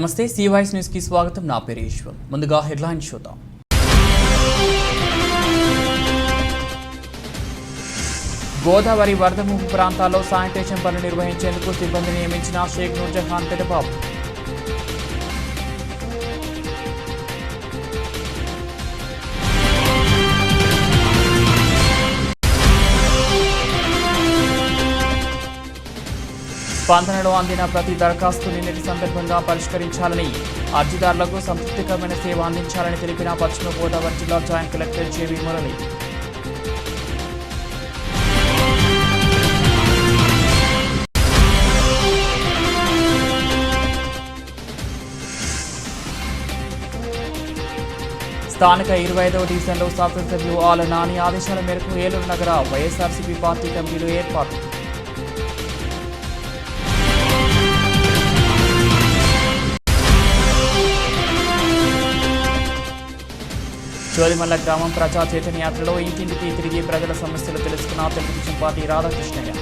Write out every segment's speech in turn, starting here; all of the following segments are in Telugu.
నమస్తే సి వాయిస్ న్యూస్ కి స్వాగతం. నా పేరు ఈశ్వర్. ముందుగా హెడ్లైన్స్ చూద్దాం. గోదావరి వరద ముంపు ప్రాంతాల్లో శానిటేషన్ పనులు నిర్వహించేందుకు సిబ్బందిని నియమించిన షేక్ నూర్జహాన్ పెదబాబు. స్పందనలో అందిన ప్రతి దరఖాస్తుని నిన్నటి సందర్భంగా పరిష్కరించాలని, అర్జీదారులకు సంతృప్తికరమైన సేవ అందించాలని తెలిపిన పశ్చిమ గోదావరి జిల్లా జాయింట్ కలెక్టర్ జేవి మురళి. స్థానిక 25వ డివిజన్లో శాసనసభ్యులు ఆల నాని ఆదేశాల మేరకు ఏలూరు నగర వైఎస్ఆర్సీపీ పార్టీ కమిటీలు ఏర్పాటు. చోలిమల్ల గ్రామం ప్రజా చైతన్య యాత్రలో ఇంటింటికి తిరిగి ప్రజల సమస్యలు తెలుసుకున్న తెలుగుదేశం పార్టీ రాధాకృష్ణయ్య.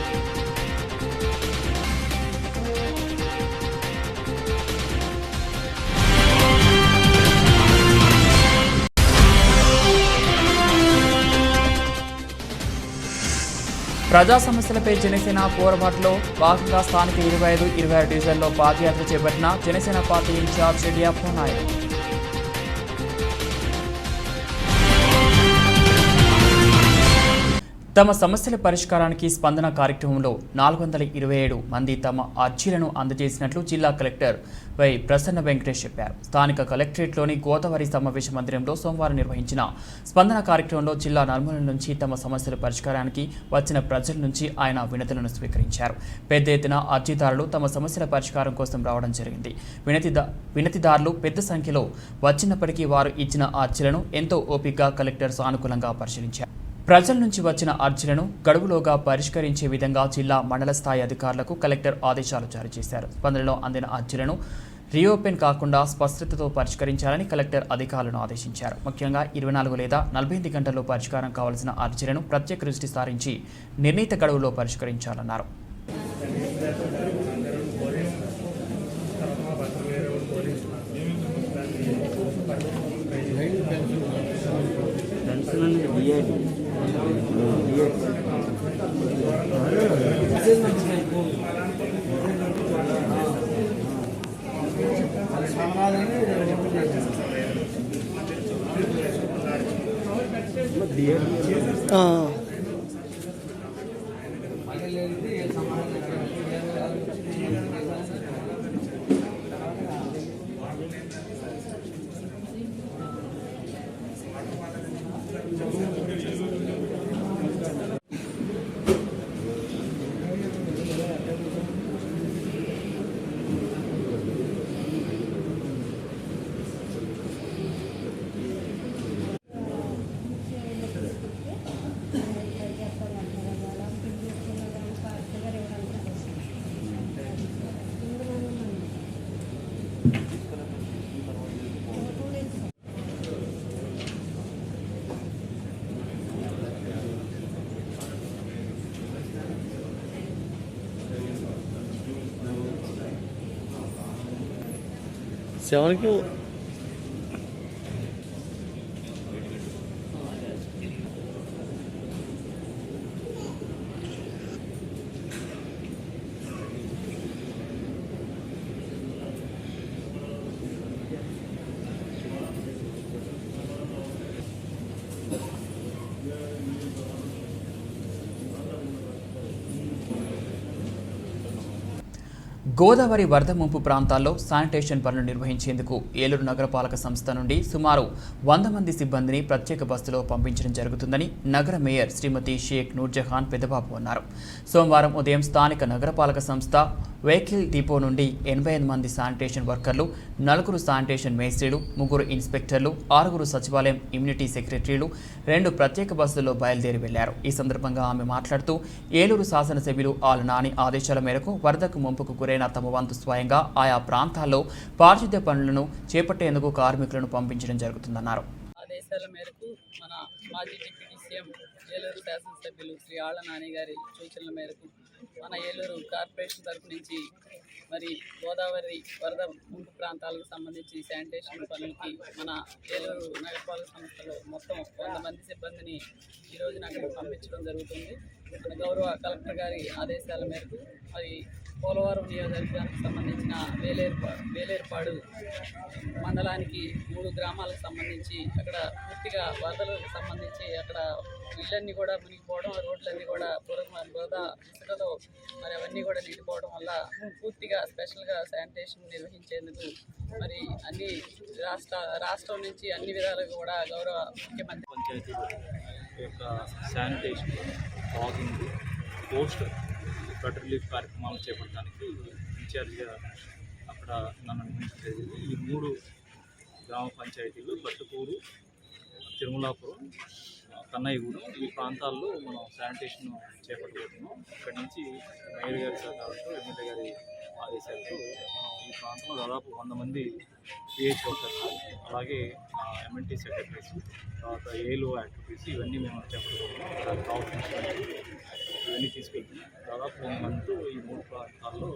ప్రజా సమస్యలపై జనసేన పోరాటంలో భాగంగా స్థానిక 25, 26 డివిజన్లో పాదయాత్ర చేపట్టిన జనసేన పార్టీ ఇన్ఛార్జ్ రెడ్డి అప్పనాయుడు. తమ సమస్యల పరిష్కారానికి స్పందన కార్యక్రమంలో 427 మంది తమ అర్జీలను అందజేసినట్లు జిల్లా కలెక్టర్ వై ప్రసన్న వెంకటేష్ చెప్పారు. స్థానిక కలెక్టరేట్లోని గోదావరి సమావేశ మందిరంలో సోమవారం నిర్వహించిన స్పందన కార్యక్రమంలో జిల్లా నలుమూలల నుంచి తమ సమస్యల పరిష్కారానికి వచ్చిన ప్రజల నుంచి ఆయన వినతులను స్వీకరించారు. పెద్ద ఎత్తున అర్జీదారులు తమ సమస్యల పరిష్కారం కోసం రావడం జరిగింది. వినతిదారులు పెద్ద సంఖ్యలో వచ్చినప్పటికీ వారు ఇచ్చిన అర్జీలను ఎంతో ఓపికగా కలెక్టర్ సానుకూలంగా పరిశీలించారు. ప్రజల నుంచి వచ్చిన అర్జీలను గడువులోగా పరిష్కరించే విధంగా జిల్లా మండల స్థాయి అధికారులకు కలెక్టర్ ఆదేశాలు జారీ చేశారు. స్పందనలో అందిన అర్జీలను రీఓపెన్ కాకుండా స్పష్టతతో పరిష్కరించాలని కలెక్టర్ అధికారులను ఆదేశించారు. ముఖ్యంగా 24 లేదా 48 గంటల్లో పరిష్కారం కావాల్సిన అర్జీలను ప్రత్యేక దృష్టి సారించి నిర్ణీత గడువులో పరిష్కరించాలన్నారు. సెవెన్కి గోదావరి వరద ముంపు ప్రాంతాల్లో శానిటేషన్ పనులు నిర్వహించేందుకు ఏలూరు నగరపాలక సంస్థ నుండి సుమారు 100 మంది సిబ్బందిని ప్రత్యేక బస్సులో పంపించడం జరుగుతుందని నగర మేయర్ శ్రీమతి షేక్ నూర్జహాన్ పెదబాబు అన్నారు. సోమవారం ఉదయం స్థానిక నగరపాలక సంస్థ వెహికల్ డిపో నుండి 85 మంది శానిటేషన్ వర్కర్లు, 4 శానిటేషన్ మేస్త్రీలు, 3 ఇన్స్పెక్టర్లు, 6 సచివాలయం ఇమ్యూనిటీ సెక్రటరీలు 2 ప్రత్యేక బస్సుల్లో బయలుదేరి వెళ్లారు. ఈ సందర్భంగా ఆమె మాట్లాడుతూ ఏలూరు శాసనసభ్యులు ఆల నాని ఆదేశాల మేరకు వరదకు ముంపుకు గురైన తమ వంతు స్వయంగా ఆయా ప్రాంతాల్లో పారిశుద్ధ్య పనులను చేపట్టేందుకు కార్మికులను పంపించడం జరుగుతుందన్నారు. ఆదేశాల మేరకు మన మాజీ డిప్యూటీ సీఎం ఏలూరు శాసనసభ్యులు శ్రీ ఆళ్ల నాని గారి సూచనల మేరకు మన ఏలూరు కార్పొరేషన్ తరఫు నుంచి మరి గోదావరి వరద ముంపు ప్రాంతాలకు సంబంధించి శానిటేషన్ పనులకి మన ఏలూరు నగరపాలక సంస్థలో మొత్తం 100 మంది సిబ్బందిని ఈ రోజున అక్కడికి పంపించడం జరుగుతుంది. మన గౌరవ కలెక్టర్ గారి ఆదేశాల మేరకు మరి పోలవరం నియోజకవర్గానికి సంబంధించిన వేలేరుపాడు మండలానికి 3 గ్రామాలకు సంబంధించి అక్కడ పూర్తిగా వరదలకు సంబంధించి అక్కడ ఇళ్ళన్నీ కూడా మునిగిపోవడం, రోడ్లన్నీ కూడా బురద ఇసుకతో మరి అవన్నీ కూడా నిండిపోవడం వల్ల పూర్తిగా స్పెషల్గా శానిటేషన్ నిర్వహించేందుకు మరి అన్ని రాష్ట్రం నుంచి అన్ని విధాలుగా కూడా గౌరవ ముఖ్యమంత్రి పంచాయతీ యొక్క sanitation, fogging, post flood relief కార్యక్రమాలు చేపట్టడానికి ఇన్ఛార్జిగా అక్కడ నన్ను నియమించలేదు. ఈ 3 గ్రామ పంచాయతీలు బట్టుకూరు, తిరుమలాపురం, కన్నయ్యగూడెం ఈ ప్రాంతాల్లో మనం శానిటేషన్ చేపట్టబోతున్నాం. ఇక్కడి నుంచి మేయర్ గారి సహకారంతో, ఎమ్మెల్యే గారి ఆదేశాలతో ఈ ప్రాంతంలో దాదాపు 100 మంది పిహెచ్ వర్కర్స్, అలాగే ఎంఎన్టీ సెక్రటరీస్, తర్వాత ఏలో యాక్టివిటీస్ ఇవన్నీ మేము చేపట్టబోతున్నాం. కావాల్సిన ఇవన్నీ తీసుకెళ్తున్నాం. దాదాపు 1 మంత్ ఈ 3 ప్రాంతాల్లో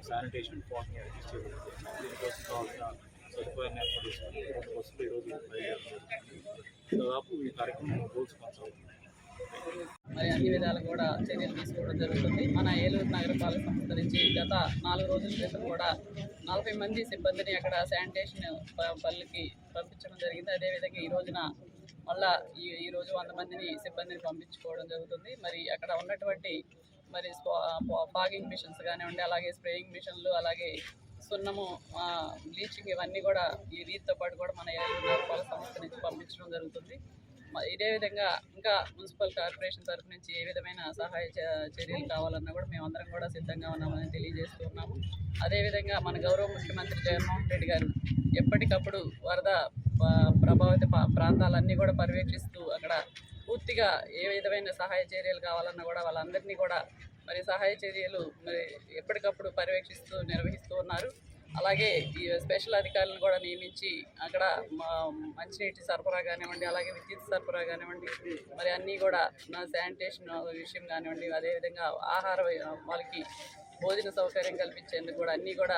శానిటేషన్, ఫాగింగ్ యాక్టివిటీస్ చేయబడుతుంది. దీనికోసం కావాల్సిన సదుపాయాన్ని ఏర్పాటు చేసుకుని 2 బస్సులు ఈరోజు బయలుదేరుతుంది. దాదాపు ఈ కార్యక్రమం రోజు కొనసాగుతుంది. మరి అన్ని విధాలు కూడా చర్యలు తీసుకోవడం జరుగుతుంది. మన ఏలూరు నగరపాలక సంస్థ నుంచి గత 4 రోజుల క్రితం కూడా 40 మంది సిబ్బందిని అక్కడ శానిటేషన్ పనులకి పంపించడం జరిగింది. అదేవిధంగా ఈ రోజున మళ్ళా ఈ రోజు 100 మందిని సిబ్బందిని పంపించుకోవడం జరుగుతుంది. మరి అక్కడ ఉన్నటువంటి మరి ఫాగింగ్ మిషన్స్ కానివ్వండి, అలాగే స్ప్రేయింగ్ మిషన్లు, అలాగే సున్నము, బ్లీచింగ్ ఇవన్నీ కూడా ఈ రీతితో పాటు కూడా మన ఏలూరు నగరపాలక సంస్థ నుంచి పంపించడం జరుగుతుంది. ఇదే విధంగా ఇంకా మున్సిపల్ కార్పొరేషన్ తరఫు నుంచి ఏ విధమైన సహాయ చర్యలు కావాలన్నా కూడా మేమందరం కూడా సిద్ధంగా ఉన్నామని తెలియజేస్తున్నాము. అదేవిధంగా మన గౌరవ ముఖ్యమంత్రి జగన్మోహన్ రెడ్డి గారు ఎప్పటికప్పుడు వరద ప్రభావిత ప్రాంతాలన్నీ కూడా పర్యవేక్షిస్తూ అక్కడ పూర్తిగా ఏ విధమైన సహాయ చర్యలు కావాలన్నా కూడా వాళ్ళందరినీ కూడా మరి సహాయ చర్యలు మరి ఎప్పటికప్పుడు పర్యవేక్షిస్తూ నిర్వహిస్తూ ఉన్నారు. అలాగే ఈ స్పెషల్ అధికారులను కూడా నియమించి అక్కడ మంచినీటి సరఫరా కానివ్వండి, అలాగే విద్యుత్ సరఫరా కానివ్వండి, మరి అన్నీ కూడా శానిటేషన్ విషయం కానివ్వండి, అదేవిధంగా వాళ్ళకి భోజన సౌకర్యం కల్పించేందుకు కూడా అన్నీ కూడా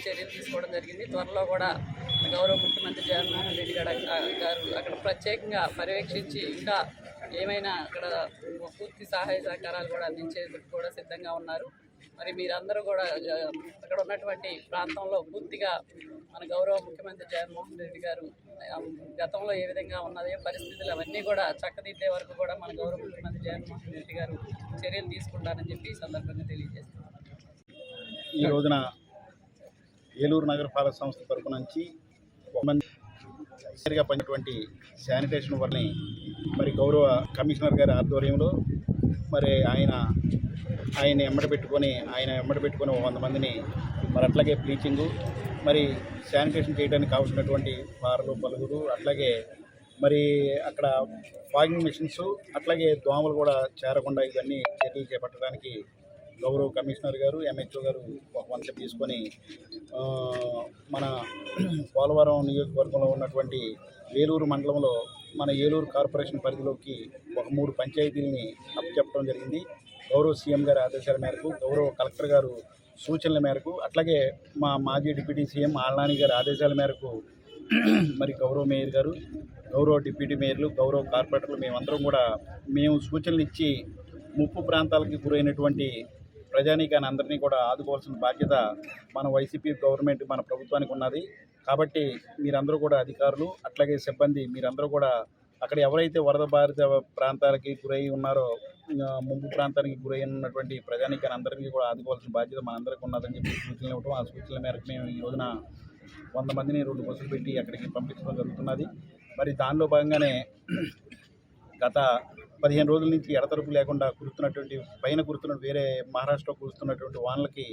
చర్యలు తీసుకోవడం జరిగింది. త్వరలో కూడా గౌరవ ముఖ్యమంత్రి జగన్మోహన్ రెడ్డి గారు అక్కడ ప్రత్యేకంగా పర్యవేక్షించి ఇంకా ఏమైనా అక్కడ పూర్తి సహాయ సహకారాలు కూడా అందించేందుకు కూడా సిద్ధంగా ఉన్నారు. మరి మీరందరూ కూడా అక్కడ ఉన్నటువంటి ప్రాంతంలో పూర్తిగా మన గౌరవ ముఖ్యమంత్రి జగన్మోహన్ రెడ్డి గారు గతంలో ఏ విధంగా ఉన్నదే పరిస్థితులు అవన్నీ కూడా చక్కదిద్దే వరకు కూడా మన గౌరవ ముఖ్యమంత్రి జగన్మోహన్ రెడ్డి గారు చర్యలు తీసుకుంటారని చెప్పి ఈ సందర్భంగా తెలియజేస్తున్నారు. ఈ రోజున ఏలూరు నగరపాలక సంస్థ తరపు నుంచి పనిటువంటి శానిటేషన్ వర్క్ని మరి గౌరవ కమిషనర్ గారి ఆధ్వర్యంలో మరి ఆయన ఎమ్మడి పెట్టుకొని 100 మందిని మరి అట్లాగే బ్లీచింగు, మరి శానిటేషన్ చేయడానికి కావాల్సినటువంటి వారలు, పలుగురు, అట్లాగే మరి అక్కడ ఫాగింగ్ మిషన్స్, అట్లాగే దోమలు కూడా చేరకుండా ఇవన్నీ చర్యలు చేపట్టడానికి గౌరవ కమిషనర్ గారు, ఎంహెచ్ఓ గారు ఒక వంత తీసుకొని మన పోలవరం నియోజకవర్గంలో ఉన్నటువంటి ఏలూరు మండలంలో మన ఏలూరు కార్పొరేషన్ పరిధిలోకి ఒక 3 పంచాయతీలని అప్పచెప్పడం జరిగింది. గౌరవ సీఎం గారి ఆదేశాల మేరకు, గౌరవ కలెక్టర్ గారు సూచనల మేరకు, అట్లాగే మా మాజీ డిప్యూటీ సీఎం ఆళ్ళనాని గారి ఆదేశాల మేరకు మరి గౌరవ మేయర్ గారు, గౌరవ డిప్యూటీ మేయర్లు, గౌరవ కార్పొరేటర్లు మేమందరం కూడా సూచనలు ఇచ్చి ముప్పు ప్రాంతాలకి గురైనటువంటి ప్రజానీకాన్ని అందరినీ కూడా ఆదుకోవాల్సిన బాధ్యత మన వైసీపీ గవర్నమెంట్, మన ప్రభుత్వానికి ఉన్నది. కాబట్టి మీరందరూ కూడా అధికారులు, అట్లాగే సిబ్బంది మీరందరూ కూడా అక్కడ ఎవరైతే వరద బాధిత ప్రాంతాలకి గురై ఉన్నారో, ముంపు ప్రాంతానికి గురై ఉన్నటువంటి ప్రజానీకాన్ని అందరికీ కూడా ఆదుకోవాల్సిన బాధ్యత మనందరికీ ఉన్నదని చెప్పి సూచనలు ఇవ్వడం, ఆ సూచనల మేరకు మేము ఈ రోజున 100 మందిని 2 బస్సులు పెట్టి అక్కడికి పంపించడం జరుగుతున్నది. మరి దానిలో భాగంగానే గత 15 రోజుల నుంచి ఎడతెరపు లేకుండా కురుస్తున్నటువంటి వేరే మహారాష్ట్రలో కురుస్తున్నటువంటి వానలకి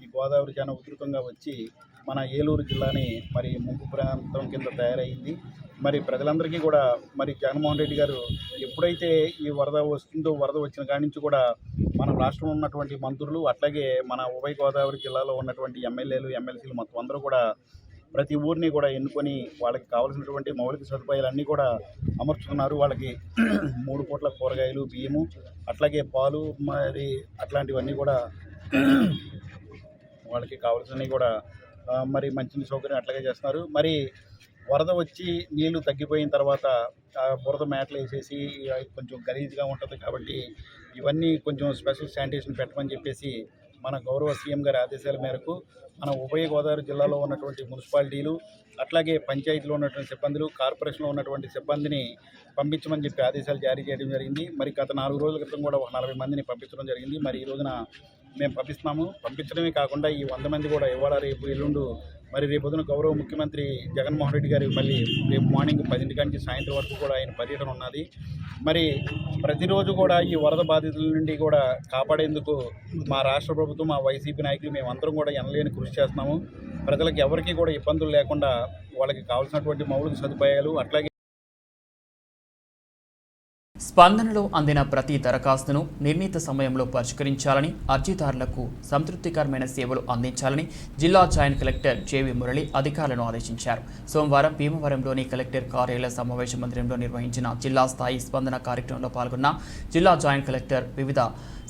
ఈ గోదావరి చాలా ఉధృతంగా వచ్చి మన ఏలూరు జిల్లాని మరి ముంపు ప్రాంతం కింద తయారైంది. మరి ప్రజలందరికీ కూడా మరి జగన్మోహన్ రెడ్డి గారు ఎప్పుడైతే ఈ వరద వచ్చిన కాడి నుంచి కూడా మన రాష్ట్రంలో ఉన్నటువంటి మంత్రులు, అట్లాగే మన ఉభయ గోదావరి జిల్లాలో ఉన్నటువంటి ఎమ్మెల్యేలు, ఎమ్మెల్సీలు మొత్తం అందరూ కూడా ప్రతి ఊరిని కూడా ఎన్నుకొని వాళ్ళకి కావాల్సినటువంటి మౌలిక సదుపాయాలన్నీ కూడా అమర్చుకున్నారు. వాళ్ళకి 3 పూట్ల కూరగాయలు, బియ్యము, అట్లాగే పాలు, మరి అట్లాంటివన్నీ కూడా వాళ్ళకి కావాల్సినవి కూడా మరి మంచినీటి సౌకర్యం అట్లాగే చేస్తున్నారు. మరి వరద వచ్చి నీళ్లు తగ్గిపోయిన తర్వాత బురద మేటలు వేసేసి కొంచెం గలీజ్గా ఉంటుంది కాబట్టి ఇవన్నీ కొంచెం స్పెషల్ శానిటేషన్ పెట్టమని చెప్పేసి మన గౌరవ సీఎం గారి ఆదేశాల మేరకు మన ఉభయ గోదావరి జిల్లాలో ఉన్నటువంటి మున్సిపాలిటీలు అట్లాగే పంచాయతీలో ఉన్నటువంటి సిబ్బందులు, కార్పొరేషన్లో ఉన్నటువంటి సిబ్బందిని పంపించమని చెప్పి ఆదేశాలు జారీ చేయడం జరిగింది. మరి గత 4 రోజుల క్రితం కూడా ఒక 40 మందిని పంపించడం జరిగింది. మరి ఈ రోజున మేము పంపిస్తున్నాము. పంపించడమే కాకుండా ఈ 100 మంది కూడా ఇవాళ రేపు ఎల్లుండు మరి రేపొద్దున గౌరవ ముఖ్యమంత్రి జగన్మోహన్ రెడ్డి గారి మళ్ళీ రేపు మార్నింగ్ 10 నుంచి సాయంత్రం వరకు కూడా ఆయన పర్యటన ఉన్నది. మరి ప్రతిరోజు కూడా ఈ వరద బాధితుల నుండి కూడా కాపాడేందుకు మా రాష్ట్ర ప్రభుత్వం, మా వైసీపీ నాయకులు మేమందరం కూడా ఎనలేని కృషి చేస్తున్నాము. ప్రజలకు ఎవరికీ కూడా ఇబ్బందులు లేకుండా వాళ్ళకి కావాల్సినటువంటి మౌలిక సదుపాయాలు అట్లాగే స్పందనలో అందిన ప్రతి దరఖాస్తును నిర్ణీత సమయంలో పరిష్కరించాలని, అర్జీదారులకు సంతృప్తికరమైన సేవలు అందించాలని జిల్లా జాయింట్ కలెక్టర్ జేవి మురళి అధికారులను ఆదేశించారు. సోమవారం భీమవరంలోని కలెక్టర్ కార్యాలయ సమావేశ మందిరంలో నిర్వహించిన జిల్లా స్థాయి స్పందన కార్యక్రమంలో పాల్గొన్న జిల్లా జాయింట్ కలెక్టర్ వివిధ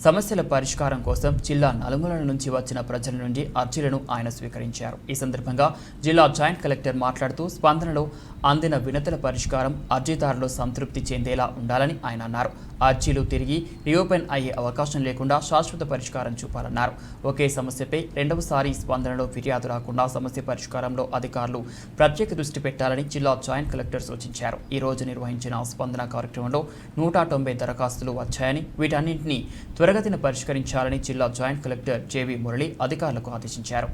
సమస్యల పరిష్కారం కోసం జిల్లా నలుమూలల నుంచి వచ్చిన ప్రజల నుండి అర్జీలను ఆయన స్వీకరించారు. ఈ సందర్భంగా జిల్లా జాయింట్ కలెక్టర్ మాట్లాడుతూ స్పందనలో అందిన వినతుల పరిష్కారం అర్జీదారులు సంతృప్తి చెందేలా ఉండాలని ఆయన అన్నారు. అర్జీలు తిరిగి రీఓపెన్ అయ్యే అవకాశం లేకుండా శాశ్వత పరిష్కారం చూపాలన్నారు. ఒకే సమస్యపై రెండవసారి స్పందనలో ఫిర్యాదు రాకుండా సమస్య పరిష్కారంలో అధికారులు ప్రత్యేక దృష్టి పెట్టాలని జిల్లా జాయింట్ కలెక్టర్ సూచించారు. ఈ రోజు నిర్వహించిన స్పందన కార్యక్రమంలో 190 దరఖాస్తులు వచ్చాయని, వీటన్నింటినీ త్వరగతిన పరిష్కరించాలని జిల్లా జాయింట్ కలెక్టర్ జేవి మురళి అధికారులకు ఆదేశించారు.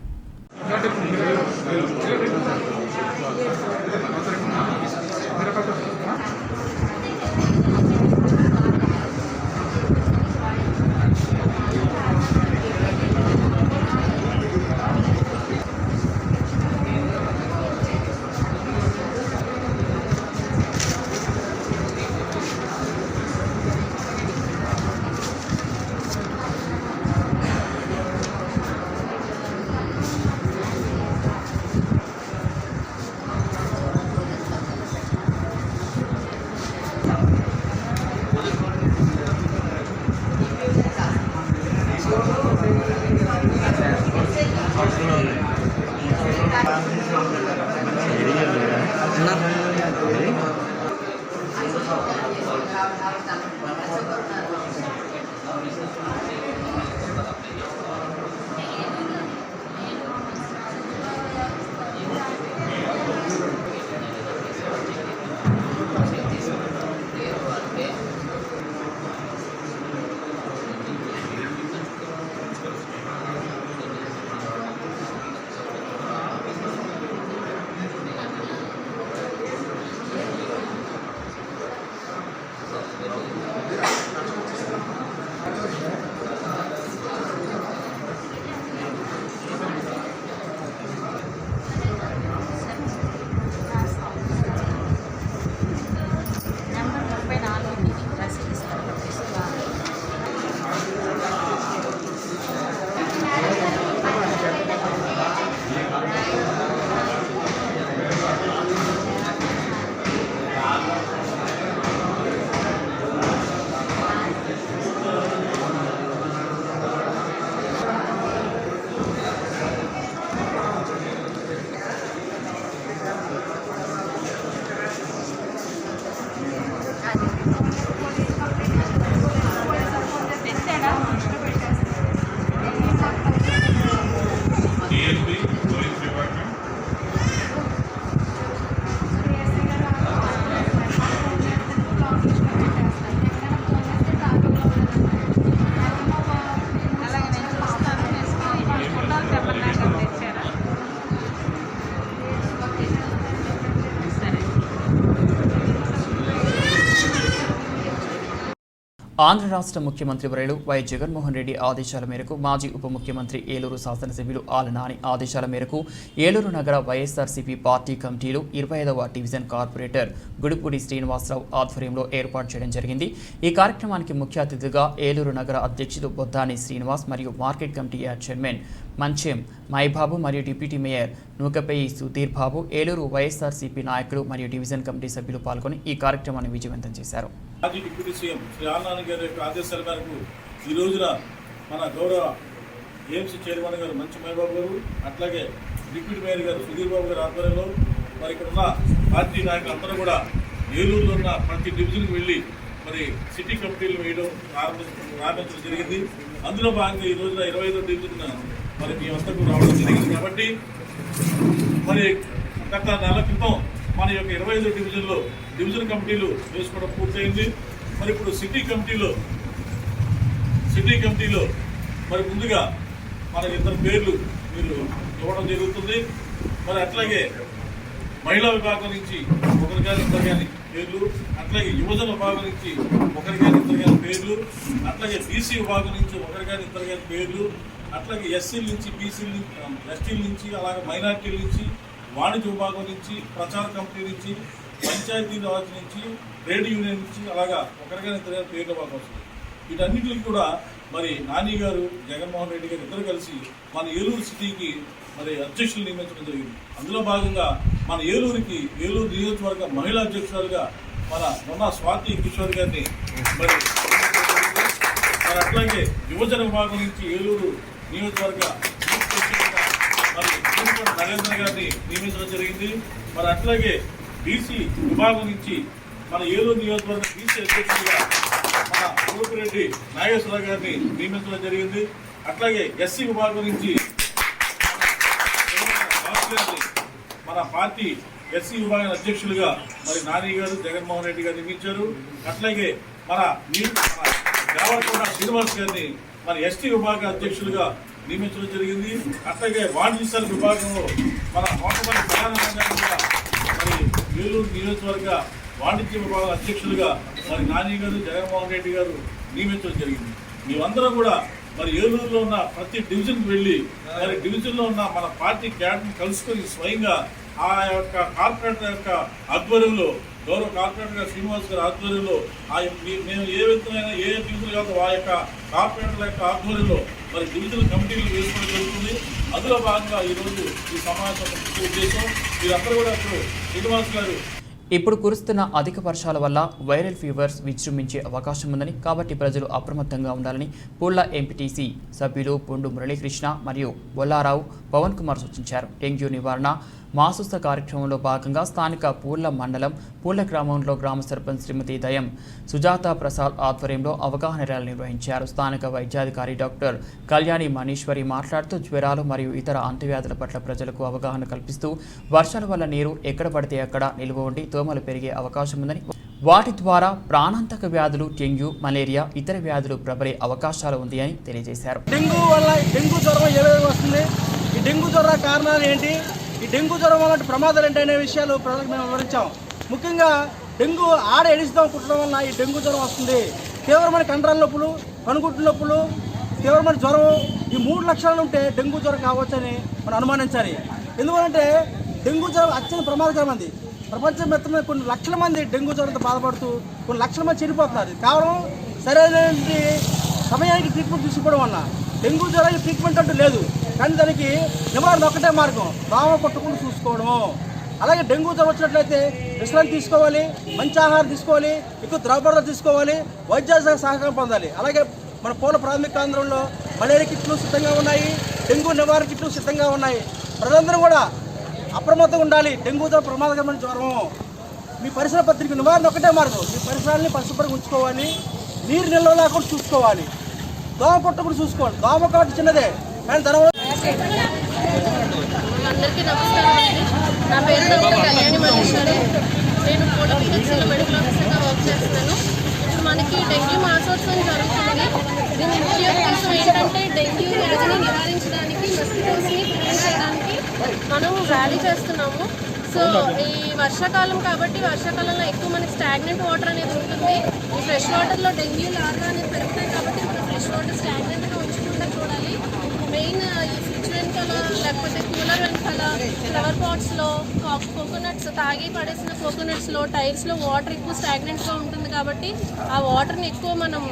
ఆంధ్ర రాష్ట్ర ముఖ్యమంత్రి వర్యులు వై జగన్మోహన్ రెడ్డి ఆదేశాల మేరకు మాజీ ఉప ముఖ్యమంత్రి ఏలూరు శాసనసభ్యులు ఆళ్ల నాని ఆదేశాల మేరకు ఏలూరు నగర వైఎస్ఆర్సీపీ పార్టీ కమిటీలు 25వ డివిజన్ కార్పొరేటర్ గుడిపూడి శ్రీనివాసరావు ఆధ్వర్యంలో ఏర్పాటు చేయడం జరిగింది. ఈ కార్యక్రమానికి ముఖ్య అతిథిగా ఏలూరు నగర అధ్యక్షుడు బొద్దాని శ్రీనివాస్ మరియు మార్కెట్ కమిటీ చైర్మన్ మంచెం మైబాబు మరియు డిప్యూటీ మేయర్ నూకపేయి సుధీర్ బాబు, ఏలూరు వైఎస్ఆర్సీపీ నాయకులు మరియు డివిజన్ కమిటీ సభ్యులు పాల్గొని ఈ కార్యక్రమాన్ని విజయవంతం చేశారు. మాజీ డిప్యూటీ సీఎం శ్రీ ఆళ్ల నాని గారి యొక్క ఆదేశాల మేరకు ఈ రోజున మన గౌరవ ఏఎంసీ చైర్మన్ గారు మంచి మహిబాబు గారు, అట్లాగే డిప్యూటీ మేయర్ గారు సుధీర్ బాబు గారి ఆధ్వర్యంలో మరి ఇక్కడ ఉన్న పార్టీ నాయకులందరూ కూడా ఏలూరులో ఉన్న ప్రతి డివిజన్కి వెళ్ళి మరి సిటీ కమిటీలు వేయడం ప్రారంభించడం జరిగింది. అందులో భాగంగా ఈ రోజున 25వ డివిజన్ మరి మేమంతా కూడా రావడం జరిగింది. కాబట్టి మరి గత నెల క్రితం మన యొక్క 25వ డివిజన్లో డివిజన్ కమిటీలు వేసుకోవడం పూర్తయింది. మరి ఇప్పుడు సిటీ కమిటీలో మరి ముందుగా మన 2 పేర్లు మీరు ఇవ్వడం జరుగుతుంది. మరి అట్లాగే మహిళా విభాగం నుంచి ఒకరు కానీ 2 కానీ పేర్లు, అట్లాగే యువజన విభాగం నుంచి ఒకరు కానీ 2 కానీ పేర్లు, అట్లాగే బీసీ విభాగం నుంచి ఒకరు కానీ 2 కానీ పేర్లు, అట్లాగే ఎస్సీల నుంచి బీసీల నుంచి ఎస్టీల నుంచి అలాగే మైనార్టీల నుంచి వాణిజ్య విభాగం నుంచి ప్రచార కమిటీ నుంచి పంచాయతీ రాజ్ నుంచి ట్రేడ్ యూనియన్ నుంచి అలాగా ఒకరు కానీ 2 కానీ పేర్ల భాగం వస్తుంది. వీటన్నిటికి కూడా మరి నాని గారు జగన్మోహన్ రెడ్డి గారు ఇద్దరు కలిసి మన ఏలూరు సిటీకి మరి అధ్యక్షులు నియమించడం జరిగింది. అందులో భాగంగా మన ఏలూరు నియోజకవర్గ మహిళా అధ్యక్షురాలుగా మన మొన్న స్వాతి కిషోర్ గారిని మరి అట్లాగే యువజన విభాగం నుంచి ఏలూరు నియోజకవర్గ మరి నరేంద్ర గారిని నియమించడం జరిగింది. మరి అట్లాగే బీసీ విభాగం నుంచి మన ఏలూరు నియోజకవర్గ బీసీ అధ్యక్షులుగా మన కోపిరెడ్డి నాగేశ్వరరావు గారిని నియమించడం జరిగింది. అట్లాగే ఎస్సీ విభాగం నుంచి మన పార్టీ ఎస్సీ విభాగ అధ్యక్షులుగా మరి నాని గారు జగన్మోహన్ రెడ్డి గారు నియమించారు. అట్లాగే మన దేవరకొండ శ్రీనివాస్ గారిని మన ఎస్టీ విభాగ అధ్యక్షులుగా నియమించడం జరిగింది. అట్లాగే వాణిజ్య విభాగంలో మన కోటపల్లి ప్రధాన కూడా మరి ఏలూరు నియోజకవర్గ వాణిజ్య విభాగ అధ్యక్షులుగా మరి నాని గారు జగన్మోహన్ రెడ్డి గారు నియమించడం జరిగింది. మేమందరం కూడా మరి ఏలూరులో ఉన్న ప్రతి డివిజన్కి వెళ్ళి మరి డివిజన్లో ఉన్న మన పార్టీ క్యాడర్ని కలుసుకొని స్వయంగా ఆ యొక్క కార్పొరేటర్ యొక్క ఆధ్వర్యంలో గౌరవ కార్పొరేటర్ గారు శ్రీనివాస్ గారి ఆధ్వర్యంలో మేము ఏ విధమైన ఏ డివిజన్ కాదు ఆ యొక్క కార్పొరేటర్ల యొక్క ఆధ్వర్యంలో మరి డివిజన్ కమిటీలు వేసుకోవడం జరుగుతుంది. అందులో భాగంగా ఈరోజు ఈ సమావేశం ఉద్దేశం మీరందరూ కూడా ఇప్పుడు శ్రీనివాస్ గారు ఇప్పుడు కురుస్తున్న అధిక వర్షాల వల్ల వైరల్ ఫీవర్స్ విజృంభించే అవకాశం ఉందని, కాబట్టి ప్రజలు అప్రమత్తంగా ఉండాలని పూళ్ల ఎంపీటీసీ సభ్యులు పొండు మురళీకృష్ణ మరియు బొల్లారావు పవన్ కుమార్ సూచించారు. డెంగ్యూ నివారణ మాసుస్త కార్యక్రమంలో భాగంగా స్థానిక పూళ్ల మండలం పూళ్ల గ్రామంలో గ్రామ సర్పంచ్ శ్రీమతి దయం సుజాత ప్రసాద్ ఆధ్వర్యంలో అవగాహన ర్యాలీ నిర్వహించారు. స్థానిక వైద్యాధికారి డాక్టర్ కళ్యాణి మనీశ్వరి మాట్లాడుతూ జ్వరాలు మరియు ఇతర అంటువ్యాధుల పట్ల ప్రజలకు అవగాహన కల్పిస్తూ వర్షాల వల్ల నీరు ఎక్కడ పడితే అక్కడ నిల్వ ఉండి దోమలు పెరిగే అవకాశం ఉందని, వాటి ద్వారా ప్రాణాంతక వ్యాధులు డెంగ్యూ, మలేరియా, ఇతర వ్యాధులు ప్రబలే అవకాశాలు ఉంది అని తెలియజేశారు. డెంగ్యూ జ్వరం ఏ విధంగా వస్తుంది, ఈ డెంగ్యూ జ్వర కారణాలు ఏంటి, ఈ డెంగ్యూ జ్వరం వల్ల ప్రమాదాలు ఏంటి అనే విషయాలు ప్రజలకు మేము వివరించాం. ముఖ్యంగా డెంగ్యూ ఆడ ఎడిస్తాం కుట్టడం వల్ల ఈ డెంగ్యూ జ్వరం వస్తుంది. తీవ్రమైన కండరాల నొప్పులు, కనుగుట్టు నొప్పులు, తీవ్రమైన జ్వరం, ఈ 3 లక్షణాలు ఉంటే డెంగ్యూ జ్వరం కావచ్చని మనం అనుమానించాలి. ఎందుకంటే డెంగ్యూ జ్వరం అత్యంత ప్రమాదకరమైనది. ప్రపంచవ్యాప్తంగా కొన్ని లక్షల మంది డెంగ్యూ జ్వరంతో బాధపడుతూ కొన్ని లక్షల మంది చనిపోతున్నారు. కేవలం సరైన సమయానికి ట్రీట్మెంట్ తీసుకోవడం వల్ల. డెంగ్యూ జ్వరానికి ట్రీట్మెంట్ అంటూ లేదు, కానీ దానికి నివారణ ఒకటే మార్గం, దోమ కొట్టకుండా చూసుకోవడము. అలాగే డెంగ్యూ జ్వరం వచ్చినట్లయితే విశ్రాంతి తీసుకోవాలి, మంచి ఆహారం తీసుకోవాలి, ఎక్కువ ద్రవపదార్థాలు తీసుకోవాలి, వైద్య సహకారం పొందాలి. అలాగే మన పూల ప్రాథమిక కేంద్రంలో మలేరియా కిట్లు సిద్ధంగా ఉన్నాయి, డెంగ్యూ నివారణ కిట్లు సిద్ధంగా ఉన్నాయి. ప్రజలందరూ కూడా అప్రమత్తంగా ఉండాలి. డెంగ్యూ జ్వరం ప్రమాదకరమైన జ్వరం. మీ పరిసర పత్రిక నివారణ ఒకటే మార్గం, మీ పరిసరాలని పరిశుభ్రంగా ఉంచుకోవాలి, నీరు నిల్వ లేకుండా చూసుకోవాలి, దోమ కొట్టకుండా చూసుకోవాలి. దోమ కాటు చిన్నదే కానీ అందరికీ నమస్కారం అండి. నా పేరు డాక్టర్ కళ్యాణి మనీశ్వరి. నేను పూల పిహెచ్సిలో మెడికల్ ఆఫీసర్గా వర్క్ చేస్తున్నాను. ఇప్పుడు మనకి డెంగ్యూ మాసోత్సవం జరుగుతుంది. దీని ముఖ్య ఉద్దేశం ఏంటంటే డెంగ్యూ వ్యాధిని నివారించడానికి, మస్కిటోస్ని ప్రివెంట్ చేయడానికి మనం ర్యాలీ చేస్తున్నాము. సో ఈ వర్షాకాలం కాబట్టి వర్షాకాలంలో ఎక్కువ మనకి స్టాగ్నెంట్ వాటర్ అనేది ఉంటుంది. ఈ ఫ్రెష్ వాటర్లో డెంగ్యూ లార్వా అనేది పెరుగుతాయి కాబట్టి ఇప్పుడు ఫ్రెష్ వాటర్ స్టాగ్నెంట్గా ఉంచకుండా చూడాలి. మెయిన్ ఈ ఫ్రిడ్జ్ వెనకాల లేకపోతే కూలర్ వెనకాల ఫ్లవర్ పాట్స్లో కోకోనట్స్ తాగి పడేసిన కోకోనట్స్లో టైర్స్లో వాటర్ ఎక్కువ స్టాగ్నెంట్గా ఉంటుంది కాబట్టి ఆ వాటర్ని ఎక్కువ మనం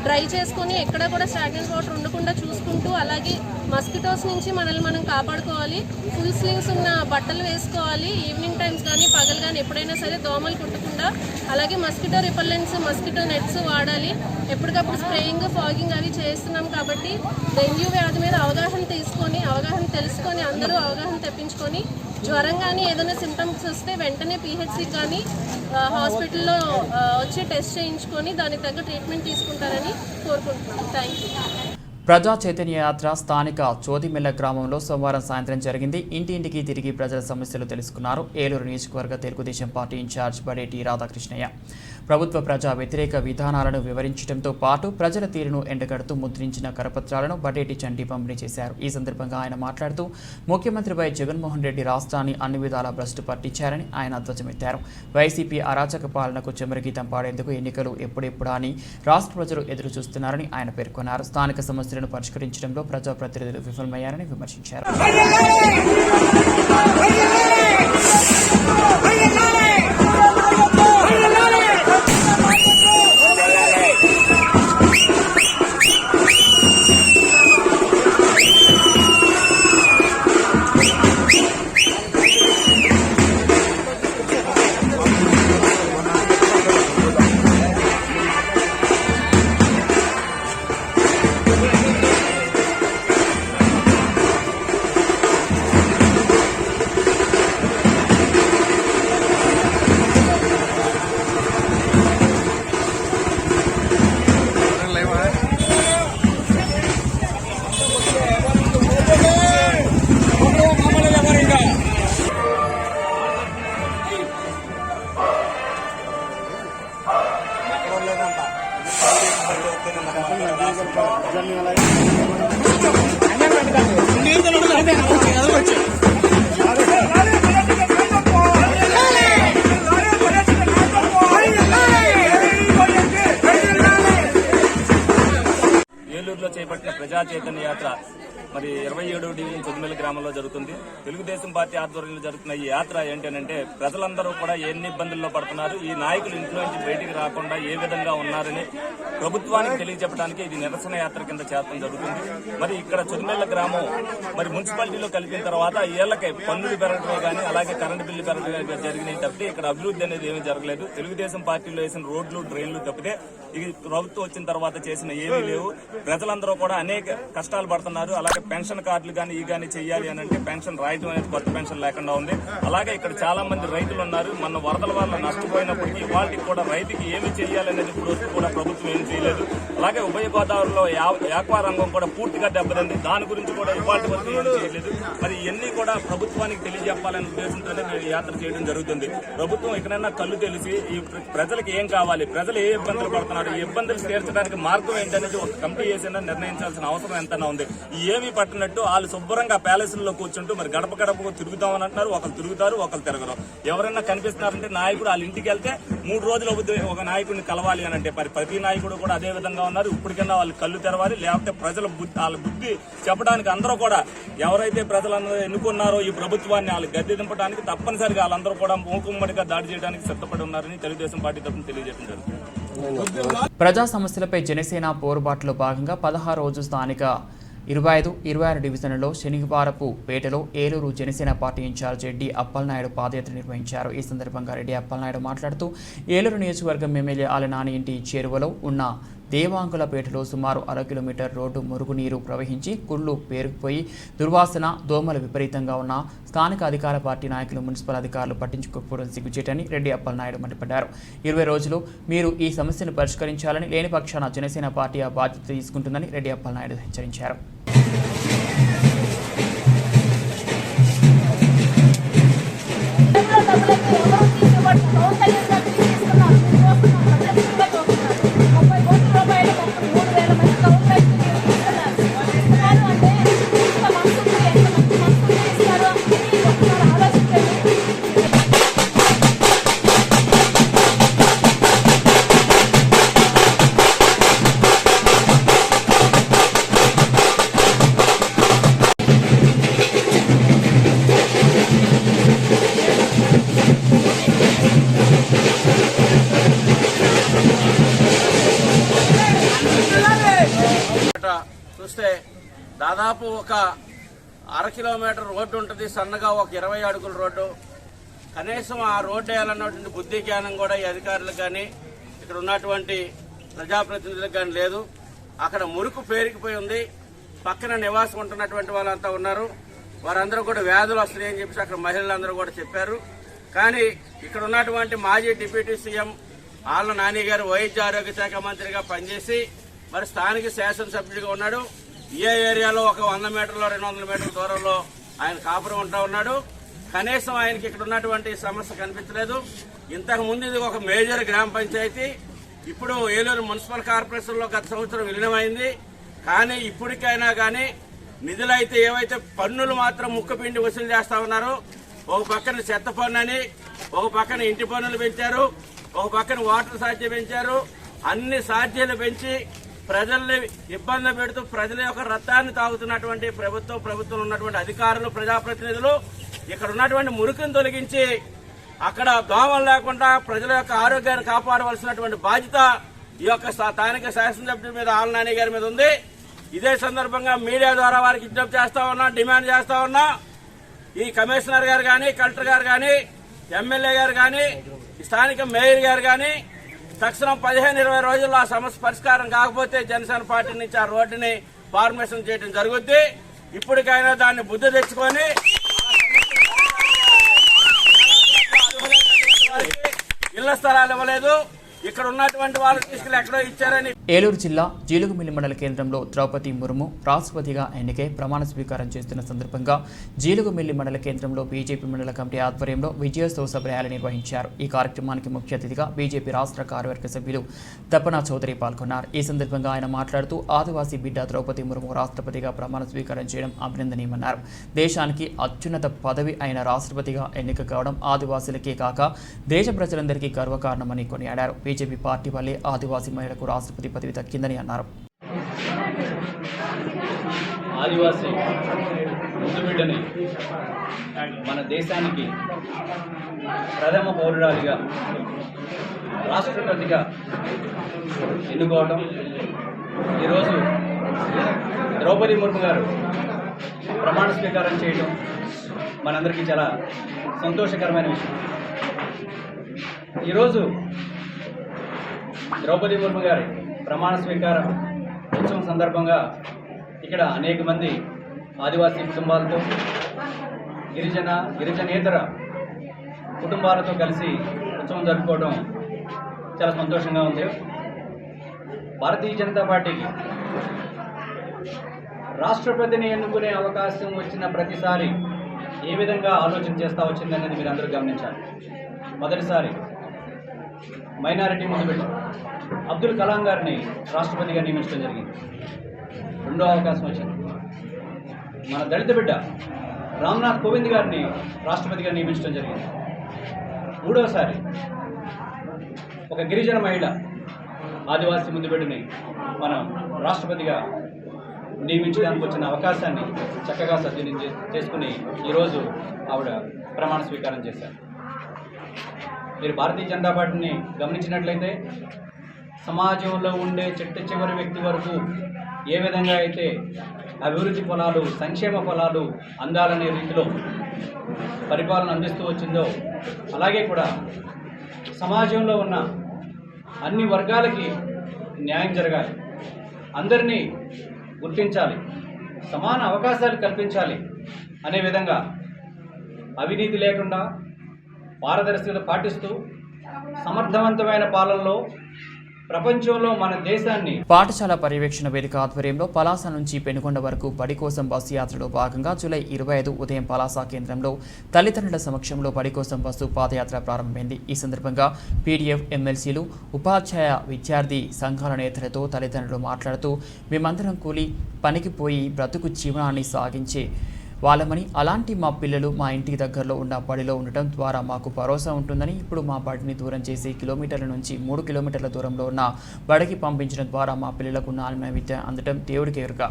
డ్రై చేసుకొని ఎక్కడ కూడా స్టాగ్నెంట్ వాటర్ ఉండకుండా చూసుకుంటూ, అలాగే మస్కిటోస్ నుంచి మనల్ని మనం కాపాడుకోవాలి. ఫుల్ స్లీవ్స్ ఉన్న బట్టలు వేసుకోవాలి. ఈవినింగ్ టైమ్స్ కానీ పగలు కానీ ఎప్పుడైనా సరే దోమలు కుట్టకుండా. అలాగే మస్కిటో రిపల్లెంట్స్, మస్కిటో నెట్స్ వాడాలి. ఎప్పటికప్పుడు స్ప్రేయింగ్, ఫాగింగ్ అవి చేస్తున్నాం కాబట్టి డెంగ్యూ వ్యాధి మీద అవగాహన తెలుసుకొని అందరూ అవగాహన తెప్పించుకొని, జ్వరం కానీ ఏదైనా సిమ్టమ్స్ వస్తే వెంటనే పిహెచ్సికి కానీ హాస్పిటల్లో వచ్చి టెస్ట్ చేయించుకొని దానికి తగ్గ ట్రీట్మెంట్ తీసుకుంటారని కోరుకుంటున్నాను. Thank you. ప్రజా చైతన్య యాత్ర స్థానిక చోదిమెల్ల గ్రామంలో సోమవారం సాయంత్రం జరిగింది. ఇంటింటికి తిరిగి ప్రజల సమస్యలు తెలుసుకున్నారు ఏలూరు నియోజకవర్గ తెలుగుదేశం పార్టీ ఇన్ఛార్జ్ బడేటి రాధాకృష్ణయ్య. ప్రభుత్వ ప్రజా వ్యతిరేక విధానాలను వివరించడంతో పాటు ప్రజల తీరును ఎండగడుతూ ముద్రించిన కరపత్రాలను బడేటి చంటి పంపిణీ చేశారు. ఈ సందర్భంగా ఆయన మాట్లాడుతూ ముఖ్యమంత్రిపై జగన్మోహన్ రెడ్డి రాష్ట్రాన్ని అన్ని విధాలా భ్రష్టు పట్టించారని ఆయన ధ్వజమెత్తారు. వైసీపీ అరాచక పాలనకు చెమరగీతం పాడేందుకు ఎన్నికలు ఎప్పుడెప్పుడా అని రాష్ట్ర ప్రజలు ఎదురు చూస్తున్నారని ఆయన పేర్కొన్నారు. స్థానిక సమస్యలను పరిష్కరించడంలో ప్రజాప్రతినిధులు విఫలమయ్యారని విమర్శించారు. ఏలూరులో చేపట్టిన ప్రజా చైతన్య యాత్ర మరి 27వ డివిజన్ చొదిమెల్ల గ్రామంలో జరుగుతుంది. తెలుగుదేశం పార్టీ ఆధ్వర్యంలో జరుగుతున్న ఈ యాత్ర ఏంటంటే ప్రజలందరూ కూడా ఎన్ని ఇబ్బందుల్లో పడుతున్నారు, ఈ నాయకులు ఇంట్లో నుంచి బయటికి రాకుండా ఏ విధంగా ఉన్నారని ప్రభుత్వానికి తెలియజెప్పడానికి ఇది నిరసన యాత్ర కింద చేరడం జరుగుతుంది. మరి ఇక్కడ చొదిమెల్ల గ్రామం మరి మున్సిపాలిటీలో కలిపిన తర్వాత ఏళ్లకే పన్నులు పెరగడమే కానీ అలాగే కరెంటు బిల్లు పెరగడమే జరిగినాయి తప్పితే ఇక్కడ అభివృద్ధి అనేది ఏమీ జరగలేదు. తెలుగుదేశం పార్టీలో వేసిన రోడ్లు, డ్రైన్లు తప్పితే ఇది ప్రభుత్వం వచ్చిన తర్వాత చేసిన ఏమీ లేవు. ప్రజలందరూ కూడా అనేక కష్టాలు పడుతున్నారు. అలాగే పెన్షన్ కార్డులు కానీ ఈ కానీ చెయ్యాలి అని అంటే పెన్షన్ రాయటం అనేది కొత్త పెన్షన్ లేకుండా ఉంది. అలాగే ఇక్కడ చాలా మంది రైతులు ఉన్నారు. మన వరదల వల్ల నష్టపోయినప్పటికీ వాటికి కూడా రైతుకి ఏమి చేయాలనేది ఇప్పుడు కూడా ప్రభుత్వం ఏం చేయలేదు. అలాగే ఉభయ గోదావరిలో యాక్వా రంగం కూడా పూర్తిగా దెబ్బతింది. దాని గురించి కూడా ఇవాటి వరకు ఏమీ చేయలేదు. మరి ఇవన్నీ కూడా ప్రభుత్వానికి తెలియజెప్పాలనే ఉద్దేశంతోనే మేము యాత్ర చేయడం జరుగుతుంది. ప్రభుత్వం ఎక్కడైనా కళ్ళు తెలిసి ఈ ప్రజలకు ఏం కావాలి, ప్రజలు ఏ ఇబ్బందులు పడుతున్నారు, ఈ ఇబ్బందులు తీర్చడానికి మార్గం ఏంటనేది ఒక కమిటీ చేసినా నిర్ణయించాల్సిన అవసరం ఎంతైనా ఉంది. ఏమీ పట్టినట్టు వాళ్ళు శుభ్రంగా ప్యాలెస్లో కూర్చుంటూ మరి గడప గడపకు తిరుగుతామని అంటున్నారు. ఒకరు తిరుగుతారు, ఒకరు తిరగరు. ఎవరైనా కనిపిస్తున్నారంటే నాయకుడు వాళ్ళ ఇంటికి వెళ్తే 3 రోజులు ఒక నాయకుడిని కలవాలి అని అంటే మరి ప్రతి నాయకుడు కూడా అదే విధంగా ఉన్నారు. ఇప్పటికైనా వాళ్ళు కళ్ళు తెరవాలి, లేకపోతే ప్రజల వాళ్ళ బుద్ధి చెప్పడానికి అందరూ కూడా ఎవరైతే ప్రజలందరూ ఎన్నుకున్నారో ఈ ప్రభుత్వాన్ని వాళ్ళు గద్దె దింపడానికి తప్పనిసరిగా వాళ్ళందరూ కూడా మూకుమ్మడిగా దాడి చేయడానికి సిద్ధపడి ఉన్నారని తెలుగుదేశం పార్టీ తరఫున తెలియజేయడం జరుగుతుంది. ప్రజా సమస్యలపై జనసేన పోరుబాటులో భాగంగా 16 రోజు స్థానిక 25, 26 డివిజన్లలో శనివారపు పేటలో ఏలూరు జనసేన పార్టీ ఇన్ఛార్జ్ రెడ్డి అప్పలనాయుడు పాదయాత్ర నిర్వహించారు. ఈ సందర్భంగా రెడ్డి అప్పలనాయుడు మాట్లాడుతూ ఏలూరు నియోజకవర్గం ఎమ్మెల్యే ఆలనాని ఇంటి చేరువలో ఉన్న దేవాంగులపేటలో సుమారు 1/2 కిలోమీటర్ రోడ్డు మురుగునీరు ప్రవహించి కుళ్ళు పేరుకుపోయి దుర్వాసన, దోమలు విపరీతంగా ఉన్న స్థానిక అధికార పార్టీ నాయకులు, మున్సిపల్ అధికారులు పట్టించుకోకపోవడం సిగ్గుచేటని రెడ్డి అప్పలనాయుడు మండిపడ్డారు. 20 రోజులు మీరు ఈ సమస్యను పరిష్కరించాలని, లేని పక్షాన జనసేన పార్టీ ఆ బాధ్యత తీసుకుంటుందని రెడ్డి అప్పలనాయుడు హెచ్చరించారు. దాదాపు ఒక 1/2 కిలోమీటర్ రోడ్డు ఉంటుంది, సన్నగా ఒక 20 అడుగుల రోడ్డు. కనీసం ఆ రోడ్డు వేయాలన్నటువంటి బుద్ధి జ్ఞానం కూడా ఈ అధికారులకు కానీ ఇక్కడ ఉన్నటువంటి ప్రజాప్రతినిధులకు కానీ లేదు. అక్కడ మురుకు పేరుకుపోయి ఉంది. పక్కన నివాసం ఉంటున్నటువంటి వాళ్ళంతా ఉన్నారు. వారందరూ కూడా వ్యాధులు వస్తున్నాయని చెప్పేసి అక్కడ మహిళలందరూ కూడా చెప్పారు. కానీ ఇక్కడ ఉన్నటువంటి మాజీ డిప్యూటీ సీఎం ఆళ్ల నాని గారు వైద్య ఆరోగ్య శాఖ మంత్రిగా పనిచేసి మరి స్థానిక శాసనసభ్యుడిగా ఉన్నాడు. ఏ ఏరియాలో ఒక 100 మీటర్లు 200 మీటర్ల దూరంలో ఆయన కాపురం ఉంటా ఉన్నాడు. కనీసం ఆయనకి ఇక్కడ ఉన్నటువంటి సమస్య కనిపించలేదు. ఇంతకు ముందు ఇది ఒక మేజర్ గ్రామ పంచాయతీ. ఇప్పుడు ఏలూరు మున్సిపల్ కార్పొరేషన్లో గత సంవత్సరం విలీనమైంది. కానీ ఇప్పటికైనా కానీ నిధులైతే ఏవైతే పన్నులు మాత్రం ముక్కపిండి వసూలు చేస్తా ఉన్నారో, ఒక పక్కన చెత్త పన్ను అని, ఒక పక్కన ఇంటి పన్నులు పెంచారు, ఒక పక్కన వాటర్ ఛార్జీలు పెంచారు. అన్ని ఛార్జీలు పెంచి ప్రజల్ని ఇబ్బంది పెడుతూ ప్రజల యొక్క రక్తాన్ని తాగుతున్నటువంటి ప్రభుత్వం ఉన్నటువంటి అధికారులు, ప్రజాప్రతినిధులు ఇక్కడ ఉన్నటువంటి మురికిని తొలగించి అక్కడ దోమలు లేకుండా ప్రజల యొక్క ఆరోగ్యాన్ని కాపాడవలసినటువంటి బాధ్యత ఈ యొక్క స్థానిక శాసనసభ్యుడి మీద ఆళ్ల నాని గారి మీద ఉంది. ఇదే సందర్భంగా మీడియా ద్వారా వారికి విజ్ఞప్తి చేస్తా ఉన్నా, డిమాండ్ చేస్తా ఉన్నా, ఈ కమిషనర్ గారు కానీ, కలెక్టర్ గారు కానీ, ఎమ్మెల్యే గారు కానీ, స్థానిక మేయర్ గారు కానీ తక్షణం 15-20 రోజుల్లో ఆ సమస్య పరిష్కారం కాకపోతే జనసేన పార్టీ నుంచి ఆ రోడ్డుని ఫార్మేషన్ చేయడం జరుగుద్ది. ఇప్పటికైనా దాన్ని బుద్ధి తెచ్చుకొని ఇళ్ల స్థలాలు ఇవ్వలేదు, ఇక్కడ ఉన్నటువంటి వాళ్ళు తీసుకెళ్లి ఎక్కడో ఇచ్చారని. ఏలూరు జిల్లా జీలుగుమిల్లి మండల కేంద్రంలో ద్రౌపది ముర్ము రాష్ట్రపతిగా ఎన్నికై ప్రమాణ స్వీకారం చేస్తున్న సందర్భంగా జీలుగుమిల్లి మండల కేంద్రంలో బీజేపీ మండల కమిటీ ఆధ్వర్యంలో విజయోత్సవ సభ ర్యాలీ నిర్వహించారు. ఈ కార్యక్రమానికి ముఖ్య అతిథిగా బీజేపీ రాష్ట్ర కార్యవర్గ సభ్యులు తపనా చౌదరి పాల్గొన్నారు. ఈ సందర్భంగా ఆయన మాట్లాడుతూ ఆదివాసీ బిడ్డ ద్రౌపది ముర్ము రాష్ట్రపతిగా ప్రమాణ స్వీకారం చేయడం అభినందనీయమన్నారు. దేశానికి అత్యున్నత పదవి అయిన రాష్ట్రపతిగా ఎన్నిక కావడం ఆదివాసులకే కాక దేశ ప్రజలందరికీ గర్వకారణమని కొనియాడారు. బీజేపీ పార్టీ వల్లే ఆదివాసీ మహిళలకు రాష్ట్రపతి పదవి దక్కిందని అన్నారు. ఆదివాసీ ముద్దుబిడ్డని మన దేశానికి ప్రథమ పౌరురాలిగా రాష్ట్రపతిగా ఎన్నుకోవడం, ఈరోజు ద్రౌపది ముర్ము గారు ప్రమాణ స్వీకారం చేయడం మనందరికీ చాలా సంతోషకరమైన విషయం. ఈరోజు ద్రౌపది ముర్ము గారి ప్రమాణ స్వీకారం ఉత్సవం సందర్భంగా ఇక్కడ అనేక మంది ఆదివాసీ కుటుంబాలతో గిరిజనేతర కుటుంబాలతో కలిసి ఉత్సవం జరుపుకోవడం చాలా సంతోషంగా ఉంది. భారతీయ జనతా పార్టీకి రాష్ట్రపతిని ఎన్నుకునే అవకాశం వచ్చిన ప్రతిసారి ఏ విధంగా ఆలోచన చేస్తూ వచ్చిందనేది మీరు అందరూ గమనించాలి. మొదటిసారి మైనారిటీ ముద్దుబిడ్డ అబ్దుల్ కలాం గారిని రాష్ట్రపతిగా నియమించడం జరిగింది. రెండో అవకాశం వచ్చింది. మన దళిత బిడ్డ రామ్నాథ్ కోవింద్ గారిని రాష్ట్రపతిగా నియమించడం జరిగింది. మూడవసారి ఒక గిరిజన మహిళ ఆదివాసీ ముద్దుబిడ్డని మనం రాష్ట్రపతిగా నియమించడానికి వచ్చిన అవకాశాన్ని చక్కగా సద్వినియోగం చేసుకుని ఈరోజు ఆవిడ ప్రమాణ స్వీకారం చేశారు. మీరు భారతీయ జనతా పార్టీని గమనించినట్లయితే సమాజంలో ఉండే చివరి వ్యక్తి వరకు ఏ విధంగా అయితే అభివృద్ధి ఫలాలు, సంక్షేమ ఫలాలు అందాలనే రీతిలో పరిపాలన అందిస్తూ వచ్చిందో, అలాగే కూడా సమాజంలో ఉన్న అన్ని వర్గాలకి న్యాయం జరగాలి, అందరినీ గుర్తించాలి, సమాన అవకాశాలు కల్పించాలి అనే విధంగా అవినీతి లేకుండా పారదర్శకత పాటిస్తూ సమర్థవంతమైన పాలనలో ప్రపంచంలో మన దేశాన్ని. పాఠశాల పర్యవేక్షణ వేదిక ఆధ్వర్యంలో పలాస నుంచి పెనుకొండ వరకు బడి కోసం బస్సు యాత్రలో భాగంగా జూలై 25 ఉదయం పలాస కేంద్రంలో తల్లిదండ్రుల సమక్షంలో బడి కోసం బస్సు పాదయాత్ర ప్రారంభమైంది. ఈ సందర్భంగా పీడీఎఫ్ ఎమ్మెల్సీలు, ఉపాధ్యాయ విద్యార్థి సంఘాల నేతలతో తల్లిదండ్రులు మాట్లాడుతూ మేమందరం కూలి పనికి పోయి బ్రతుకు జీవనాన్ని సాగించే వాళ్ళమని, అలాంటి మా పిల్లలు మా ఇంటి దగ్గరలో ఉన్న బడిలో ఉండటం ద్వారా మాకు భరోసా ఉంటుందని, ఇప్పుడు మా బడిని దూరం చేసి కిలోమీటర్ల నుంచి 3 కిలోమీటర్ల దూరంలో ఉన్న బడికి పంపించడం ద్వారా మా పిల్లలకు నాణ్యమైన విద్య అందడం దేవుడికి ఎరుక.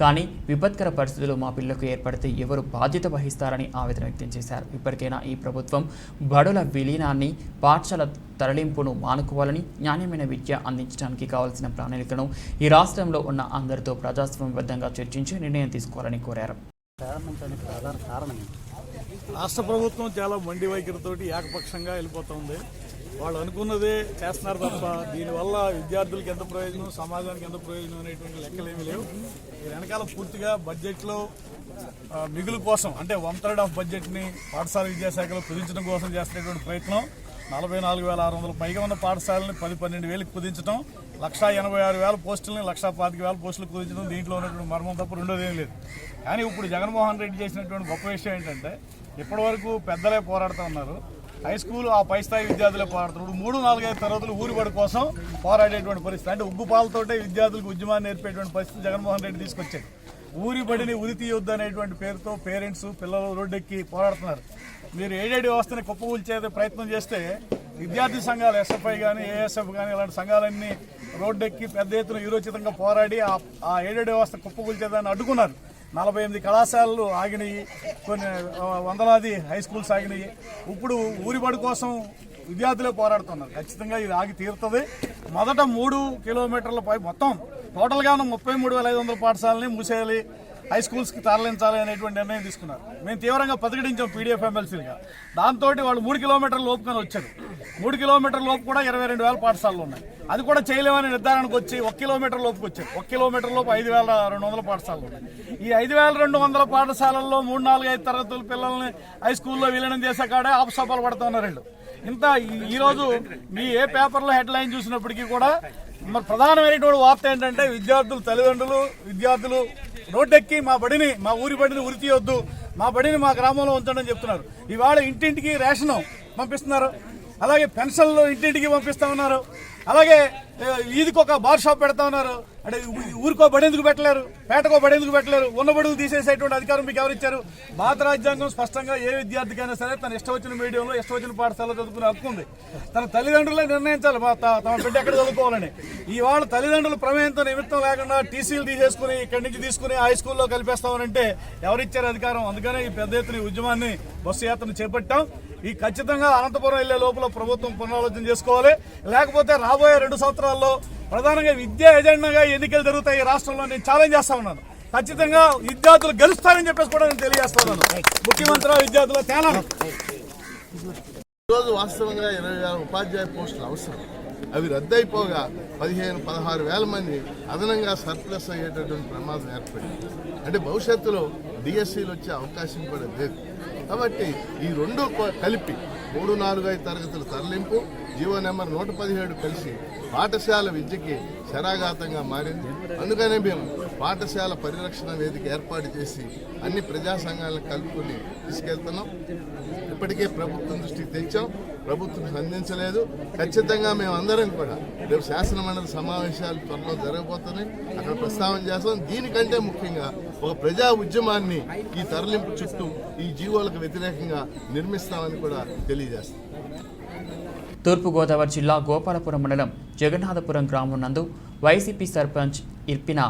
కానీ విపత్కర పరిస్థితులు మా పిల్లలకు ఏర్పడితే ఎవరు బాధ్యత వహిస్తారని ఆవేదన వ్యక్తం చేశారు. ఇప్పటికైనా ఈ ప్రభుత్వం బడుల విలీనాన్ని, పాఠశాల తరలింపును మానుకోవాలని, నాణ్యమైన విద్య అందించడానికి కావాల్సిన ప్రణాళికను ఈ రాష్ట్రంలో ఉన్న అందరితో ప్రజాస్వామ్యబద్ధంగా చర్చించి నిర్ణయం తీసుకోవాలని కోరారు. రాష్ట్ర ప్రభుత్వం చాలా మొండి వైఖరితోటి ఏకపక్షంగా వెళ్ళిపోతుంది. వాళ్ళు అనుకున్నదే చేస్తున్నారు తప్ప దీనివల్ల విద్యార్థులకు ఎంత ప్రయోజనం, సమాజానికి ఎంత ప్రయోజనం అనేటువంటి లెక్కలేమీ లేవు. ఈ వెనకాల పూర్తిగా బడ్జెట్లో మిగులు కోసం, అంటే 1/3 ఆఫ్ బడ్జెట్ని పాఠశాల విద్యాశాఖలో కుదించడం కోసం చేస్తున్నటువంటి ప్రయత్నం. 44,600 పైగా ఉన్న పాఠశాలని 10-12,000కి కుదించడం, 186,000 పోస్టులని 125,000 పోస్టులు కుదించడం, దీంట్లో ఉన్నటువంటి మర్మం తప్ప రెండోది ఏం లేదు. కానీ ఇప్పుడు జగన్మోహన్ రెడ్డి చేసినటువంటి గొప్ప విషయం ఏంటంటే, ఇప్పటివరకు పెద్దలే పోరాడుతూ ఉన్నారు, హై స్కూల్ ఆ పై స్థాయి విద్యార్థులే పోరాడుతున్నారు. 3-4-5 తరగతులు ఊరి బడి కోసం పోరాడేటువంటి పరిస్థితి, అంటే ఉగ్గుపాలతోటే విద్యార్థులకు ఉద్యమాన్ని నేర్పేటువంటి పరిస్థితి జగన్మోహన్ రెడ్డి తీసుకొచ్చాడు. ఊరి బడిని ఉరి తీయొద్దు అనేటువంటి పేరుతో పేరెంట్స్, పిల్లలు రోడ్డెక్కి పోరాడుతున్నారు. మీరు ఏడేడి వ్యవస్థని కుప్పకూల్చే ప్రయత్నం చేస్తే విద్యార్థి సంఘాలు, ఎస్ఎఫ్ఐ కానీ, ఏఎస్ఎఫ్ కానీ, ఇలాంటి సంఘాలన్నీ రోడ్డెక్కి పెద్ద ఎత్తున యూరోచితంగా పోరాడి ఆ ఏడేడి వ్యవస్థ కుప్పకూల్చేదాన్ని అడ్డుకున్నారు. 48 కళాశాలలు ఆగినాయి, కొన్ని వందలాది హై స్కూల్స్ ఆగినాయి. ఇప్పుడు ఊరిబడి కోసం విద్యార్థులే పోరాడుతున్నారు. ఖచ్చితంగా ఇది ఆగి తీరుతుంది. మొదట 3 కిలోమీటర్ల పై మొత్తం టోటల్గా 33,500 పాఠశాలని మూసేయాలి, హై స్కూల్స్కి తరలించాలి అనేటువంటి నిర్ణయం తీసుకున్నారు. మేము తీవ్రంగా ప్రతిఘటించాం పీడీఎఫ్ ఎమ్మెల్సీలుగా. దాంతో వాళ్ళు 3 కిలోమీటర్ల లోపుకొని వచ్చారు. 3 కిలోమీటర్ల లోపు కూడా 22,000 పాఠశాలలు ఉన్నాయి. అది కూడా చేయలేమని నిర్ధారణకు వచ్చి 1 కిలోమీటర్ లోపుకి వచ్చారు. 1 కిలోమీటర్ లోపు 5,200 పాఠశాలలు ఉన్నాయి. ఈ 5,200 పాఠశాలల్లో 3-4-5 తరగతుల పిల్లల్ని హై స్కూల్లో విలీనం చేసే కాడే ఆపసోపాలు పడుతున్నారు వీళ్ళు. ఇంత ఈరోజు మీ ఏ పేపర్లో హెడ్లైన్ చూసినప్పటికీ కూడా మరి ప్రధానమైనటువంటి వార్త ఏంటంటే, విద్యార్థులు తల్లిదండ్రులు, విద్యార్థులు రోడ్డెక్కి మా ఊరి బడిని ఉరి తీయొద్దు, మా బడిని మా గ్రామంలో ఉంచండి చెప్తున్నారు. ఇవాళ ఇంటింటికి రేషన్ పంపిస్తున్నారు, అలాగే పెన్షన్లు ఇంటింటికి పంపిస్తా ఉన్నారు, అలాగే వీధికి ఒక బార్ షాప్ పెడతా ఉన్నారు. అంటే ఊరికో బడి ఎందుకు పెట్టలేరు, పేటకో బడి ఎందుకు పెట్టలేరు? ఉన్న బడులు తీసేసేటువంటి అధికారం మీకు ఎవరిచ్చారు? భారత రాజ్యాంగం స్పష్టంగా ఏ విద్యార్థికైనా సరే తన ఇష్టం వచ్చిన మీడియంలో, ఇష్టం వచ్చిన పాఠశాలలో చదువుకునే హక్కు ఉంది. తన తల్లిదండ్రులే నిర్ణయించాలి తమ బిడ్డ ఎక్కడ చదువుకోవాలని. ఇవాళ తల్లిదండ్రుల ప్రమేయంతో నిమిత్తం లేకుండా టీసీలు తీసేసుకుని ఇక్కడి నుంచి తీసుకుని హై స్కూల్లో కలిపేస్తామనంటే ఎవరిచ్చారు అధికారం? అందుకనే ఈ పెద్ద ఎత్తున ఉద్యమాన్ని, బస్సు యాత్రను చేపట్టాం. ఈ ఖచ్చితంగా అనంతపురం వెళ్లే లోపల ప్రభుత్వం పునరాలోచన చేసుకోవాలి. లేకపోతే రాబోయే 2 సంవత్సరాల్లో ప్రధానంగా విద్యా ఎజెండాగా ఎన్నికలు జరుగుతాయి ఈ రాష్ట్రంలో. నేను ఛాలెంజ్ చేస్తా ఉన్నాను. ఖచ్చితంగా విద్యార్థులు గెలుస్తారని చెప్పేసి కూడా నేను తెలియజేస్తా ఉన్నాను. ముఖ్యమంత్రి విద్యార్థుల తేలాను. ఈరోజు వాస్తవంగా 20,000 ఉపాధ్యాయ పోస్టులు అవసరం. అవి రద్దయిపోగా 15-16,000 మంది అదనంగా సర్ప్లస్ అయ్యేటటువంటి ప్రమాదం ఏర్పడింది. అంటే భవిష్యత్తులో డిఎస్సీలు వచ్చే అవకాశం కూడా లేదు. కాబట్టి ఈ రెండు కలిపి 3-4-5 తరగతుల తరలింపు, జీవో నెంబర్ 117 కలిసి పాఠశాల విద్యకి శరాఘాతంగా మారింది. అందుకనే మేము పాఠశాల పరిరక్షణ వేదిక ఏర్పాటు చేసి అన్ని ప్రజా సంఘాలను కలుపుకొని తీసుకెళ్తున్నాం. ఇప్పటికే ప్రభుత్వం దృష్టికి తెచ్చాం, ప్రభుత్వం స్పందించలేదు. ఖచ్చితంగా మేము అందరం కూడా రేపు శాసనమండలి సమావేశాలు త్వరలో జరగబోతున్నాయి, అక్కడ ప్రస్తావన చేస్తాం. దీనికంటే ముఖ్యంగా ఒక ప్రజా ఉద్యమాన్ని ఈ తరలింపు చుట్టూ ఈ జీవోలకు వ్యతిరేకంగా నిర్మిస్తామని కూడా తెలియజేస్తాం. తూర్పుగోదావరి జిల్లా గోపాలపురం మండలం జగన్నాథపురం గ్రామం నందు వైసీపీ సర్పంచ్ ఇర్పిన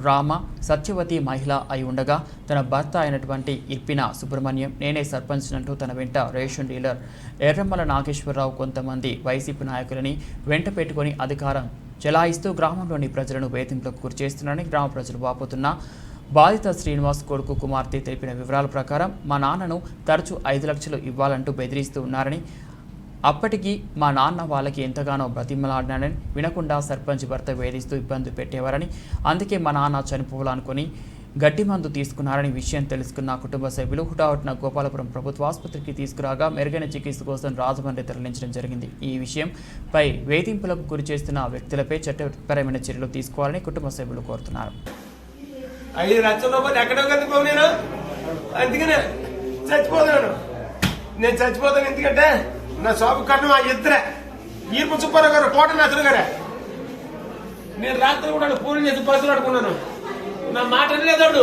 రామ సత్యవతి మహిళ అయి ఉండగా తన భర్త అయినటువంటి ఇర్పిన సుబ్రహ్మణ్యం నేనే సర్పంచ్ అంటూ తన వెంట రేషన్ డీలర్ ఎర్రమ్మల నాగేశ్వరరావు కొంతమంది వైసీపీ నాయకులని వెంట పెట్టుకుని అధికారం చెలాయిస్తూ గ్రామంలోని ప్రజలను వేధింపులకు గురిచేస్తున్నారని గ్రామ ప్రజలు వాపోతున్న బాధిత శ్రీనివాస్ కొడుకు కుమార్తె తెలిపిన వివరాల ప్రకారం మా నాన్నను తరచూ 5 లక్షలు ఇవ్వాలంటూ బెదిరిస్తూ ఉన్నారని, అప్పటికి మా నాన్న వాళ్ళకి ఎంతగానో బ్రతిమలాడినాడని, వినకుండా సర్పంచ్ భర్త వేధిస్తూ ఇబ్బంది పెట్టేవారని, అందుకే మా నాన్న చనిపోవాలనుకుని గడ్డి మందు తీసుకున్నారని విషయం తెలుసుకున్న కుటుంబ సభ్యులు హుటాహుటిన గోపాలపురం ప్రభుత్వ ఆసుపత్రికి తీసుకురాగా మెరుగైన చికిత్స కోసం రాజమండ్రి తరలించడం జరిగింది. ఈ విషయంపై వేధింపులకు గురి చేస్తున్న వ్యక్తులపై చట్టపరమైన చర్యలు తీసుకోవాలని కుటుంబ సభ్యులు కోరుతున్నారు. 5 లక్షల రూపాయలు ఎక్కడో కనుకో నేను, అందుకనే చచ్చిపోతాను. నేను చచ్చిపోతాను ఎందుకంటే నా షాపు కట్టడం ఆ ఇద్దరే, ఈర్పు సుబ్బారావు గారు, కోట నసరు గారే. నేను రాత్రి కూడా ఫోన్ చేసి పసులు అడుకున్నాను, నా మాట లేదాడు.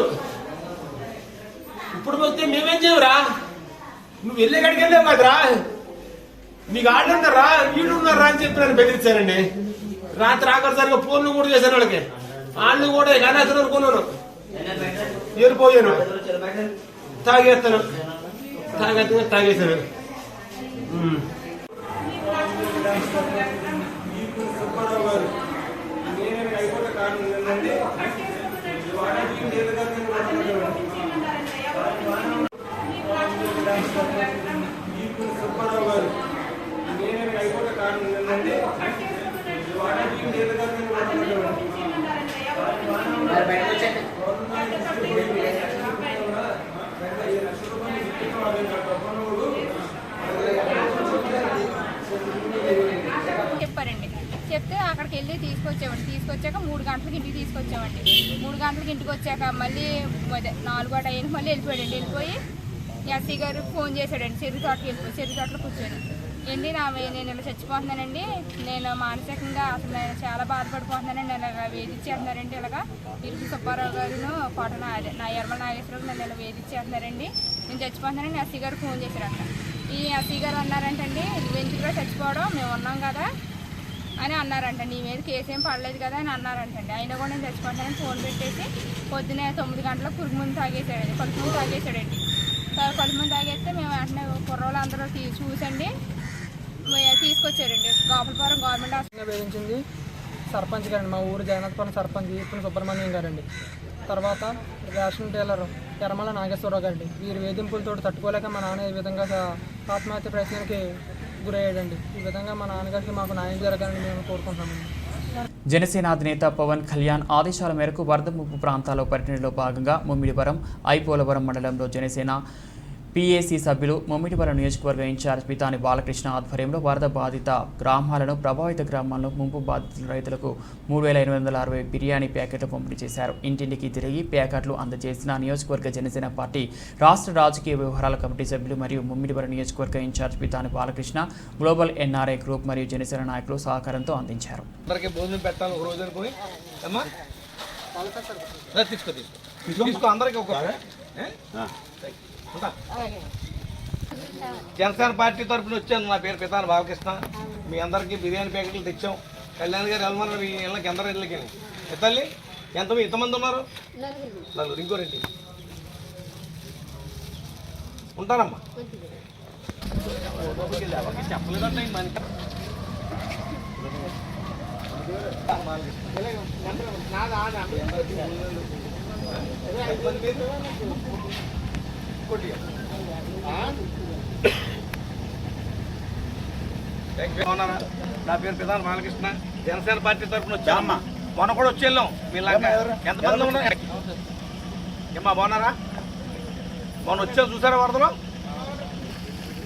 ఇప్పుడు వస్తే మేమేం చేయవురా? నువ్వు వెళ్ళే కాడికి వెళ్ళావు కదరా, మీకు ఆళ్ళు ఉన్నారా వీళ్ళు ఉన్నారా అని చెప్పి నన్ను బెదిరించారండి. రాత్రి ఆఖరిసారిగా ఫోన్లు కూడా చేశాను వాళ్ళకి. వాళ్ళు కూడా గణేశ్వరం అనుకున్నాను, ఏరిపోయాను, తాగేస్తాను తాగేశాను. సుబ్బారావు గారు నేను అయిపోతే కారణం ఏంటంటే సుబ్బారావు గారు నేను అయిపోతే కారణం ఏంటంటే చెప్పారండి. చెప్తే అక్కడికి వెళ్ళి తీసుకొచ్చామండి. తీసుకొచ్చాక 3 గంటలకి ఇంటికి తీసుకొచ్చామండి. 3 గంటలకి ఇంటికి వచ్చాక మళ్ళీ 4 గంటల అయ్యింది. మళ్ళీ వెళ్ళిపోయాడండి. వెళ్ళిపోయి ఎస్సీ గారు ఫోన్ చేశాడండి. చెరుకు తోటలో కూర్చొని ఏంటి నేను ఇలా చచ్చిపోతున్నానండి, నేను మానసికంగా అసలు నేను చాలా బాధపడిపోతున్నానండి, నేను ఇలా వేధించేస్తున్నారండి, ఇలాగా ఇరుకు సుబ్బారావు గారును కోటన నా యర్మల నాగేశ్వరరావు నన్ను ఇలా వేధించేస్తున్నారండి, నేను చచ్చిపోతున్నానని ఎస్సీ గారు ఫోన్ చేశారంట. ఈ ఎస్సీ గారు అన్నారంటండి, నువ్వు ఎందుకులో చచ్చిపోవడం, మేము ఉన్నాం కదా అని అన్నారంట. నీ మీద కేసు ఏం పడలేదు కదా అని అన్నారంటండి. అయినా కూడా నేను చచ్చిపోతానని ఫోన్ పెట్టేసి పొద్దునే 9 గంటలకు పురుగు ముందు తాగేసాడండి, కలుపు ముందు తాగేసాడండి. కలుపు ముందు తాగేస్తే మేము వెంటనే కుర్రోళ్ళు అందరూ చూసండి తీసుకొచ్చారండి. గోపాలపురం గవర్నమెంట్ హాస్పిటల్ వేధించింది సర్పంచ్ గారండి, మా ఊరు జగన్నాథపురం సర్పంచ్ ఇప్పుడు సుబ్రహ్మణ్యం గారండి. తర్వాత రేషన్ డీలర్ యర్మల నాగేశ్వరరావు గారండి. వీరి వేధింపులతో తట్టుకోలేక మా నాన్న ఈ విధంగా ఆత్మహత్య ప్రయత్నానికి గురయ్యాడండి. ఈ విధంగా మా నాన్నగారికి మాకు న్యాయం జరగాలని మేము కోరుకుంటున్నామండి. జనసేన అధినేత పవన్ కళ్యాణ్ ఆదేశాల మేరకు వరద ముప్పు ప్రాంతాల్లో పర్యటనలో భాగంగా ముమ్మిడివరం, ఐపోలవరం మండలంలో జనసేన పీఏసీ సభ్యులు ముమ్మిడివరం నియోజకవర్గ ఇన్ఛార్జ్ పితాని బాలకృష్ణ ఆధ్వర్యంలో వరద బాధిత గ్రామాలను ప్రభావిత గ్రామాల్లో ముంపు బాధితుల రైతులకు 3,860 బిర్యానీ ప్యాకెట్లు పంపిణీ చేశారు. ఇంటింటికి తిరిగి ప్యాకెట్లు అందజేసిన నియోజకవర్గ జనసేన పార్టీ రాష్ట్ర రాజకీయ వ్యవహారాల కమిటీ సభ్యులు మరియు ముమ్మిడివరం నియోజకవర్గ incharge Pithani Balakrishna, global NRI group మరియు జనసేన నాయకులు సహకారంతో అందించారు. భోజనం పెట్టాలి ఒక రోజు పోయి అమ్మా తీసుకో అందరికి ఒక జనసేన పార్టీ తరఫున వచ్చాను. నా పేరు పితాని బాలకృష్ణ. మీ అందరికీ బిర్యానీ ప్యాకెట్లు తెచ్చాం. కళ్యాణ్ గారు వెళ్ళమన్నారు మీ ఇళ్ళకి అందరూ ఇళ్ళకి. తల్లి ఎంతమంది ఉన్నారు? 4. ఇంకో 2 ఉంటానమ్మా. చెప్పలేదంటే నా పేరు పితాని బాలకృష్ణ. జనసేన పార్టీ తరఫున వచ్చామ్మా. మొన్న కూడా వచ్చి వెళ్ళాం. మీ ఎంతమంది ఉన్నారు ఏమ్మా? బాగున్నారా? మొన్న వచ్చావు చూసారా వరదలో?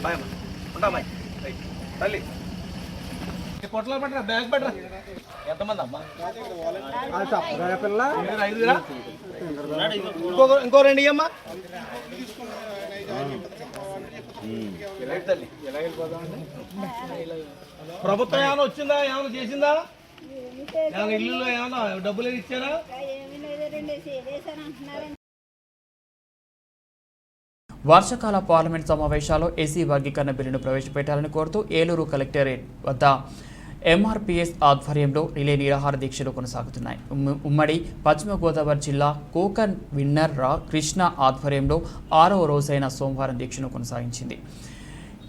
బాయ్ అమ్మా, ఉంటా బాయ్. తల్లి పొట్టలో పట్టరా, బ్యాగ్ పట్టరా. ఎంతమంది అమ్మా? 5. ఇంకో 2 అమ్మా. ప్రభుత్వం ఏమైనా వచ్చిందా? ఏమైనా చేసిందా? ఏమైనా ఇల్లులో ఏమైనా డబ్బులు ఇచ్చారా? వర్షాకాల పార్లమెంట్ సమావేశాల్లో ఎస్సీ వర్గీకరణ బిల్లును ప్రవేశపెట్టాలని కోరుతూ ఏలూరు కలెక్టరేట్ వద్ద ఎంఆర్పీఎస్ ఆధ్వర్యంలో రిలే నిరాహార దీక్షలు కొనసాగుతున్నాయి. ఉమ్మడి పశ్చిమ గోదావరి జిల్లా కోకన్ విన్నర్ కృష్ణ ఆధ్వర్యంలో 6వ రోజైన సోమవారం దీక్షను కొనసాగించింది.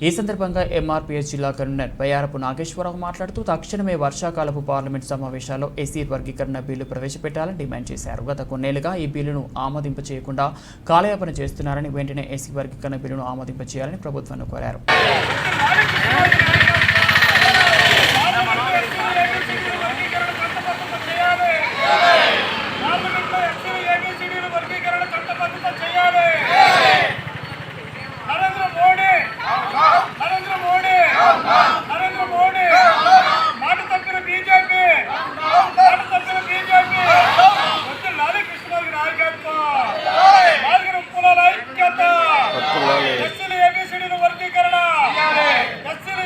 ఈ సందర్భంగా ఎంఆర్పీఎస్ జిల్లా కన్వీనర్ బయ్యారపు నాగేశ్వరరావు మాట్లాడుతూ తక్షణమే వర్షాకాలపు పార్లమెంట్ సమావేశాల్లో ఎస్సీ వర్గీకరణ బిల్లు ప్రవేశపెట్టాలని డిమాండ్ చేశారు. గత కొన్నేళ్లుగా ఈ బిల్లును ఆమోదింప చేయకుండా కాలయాపన చేస్తున్నారని, వెంటనే ఎస్సీ వర్గీకరణ బిల్లును ఆమోదింప చేయాలని ప్రభుత్వాన్ని కోరారు. ఎస్సీలు ఏబీసీడీలు వర్గీకరణ, ఎస్సీలు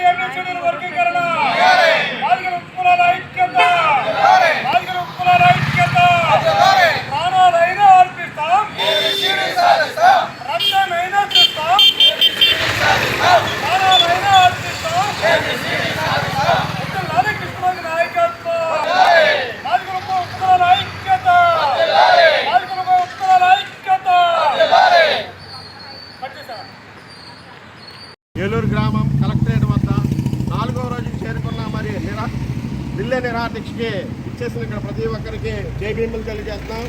రిలే నిరాహార దీక్షకి ఇచ్చేసిన ఇక్కడ ప్రతి ఒక్కరికి జై భీములు తెలియజేస్తున్నాం.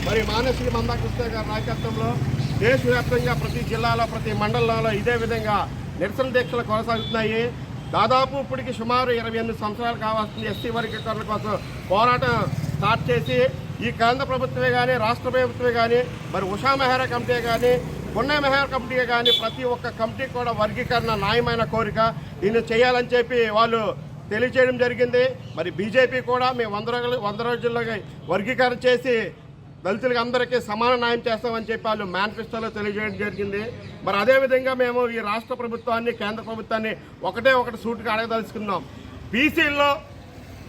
మరి మానసిక మందాకృష్ణ గారి నాయకత్వంలో దేశవ్యాప్తంగా ప్రతి జిల్లాలో ప్రతి మండలంలో ఇదే విధంగా నిరసన దీక్షలు కొనసాగుతున్నాయి. దాదాపు ఇప్పటికి సుమారు 28 సంవత్సరాలు కావాల్సింది ఎస్సీ వర్గీకరణ కోసం పోరాటం స్టార్ట్ చేసి ఈ కేంద్ర ప్రభుత్వమే కానీ రాష్ట్ర ప్రభుత్వమే కానీ మరి ఉషా మెహ్రా కమిటీ కానీ పుణ్య మెహ్రా కమిటీ కానీ ప్రతి ఒక్క కమిటీ కూడా వర్గీకరణ న్యాయమైన కోరిక దీన్ని చేయాలని చెప్పి వాళ్ళు తెలియజేయడం జరిగింది. మరి బీజేపీ కూడా మేము 100 రోజుల్లో వర్గీకరణ చేసి దళితులకి అందరికీ సమాన న్యాయం చేస్తామని చెప్పి వాళ్ళు మేనిఫెస్టోలో తెలియజేయడం జరిగింది. మరి అదేవిధంగా మేము ఈ రాష్ట్ర ప్రభుత్వాన్ని కేంద్ర ప్రభుత్వాన్ని ఒకటి సూటుగా అడగదలుచుకున్నాం. బీసీల్లో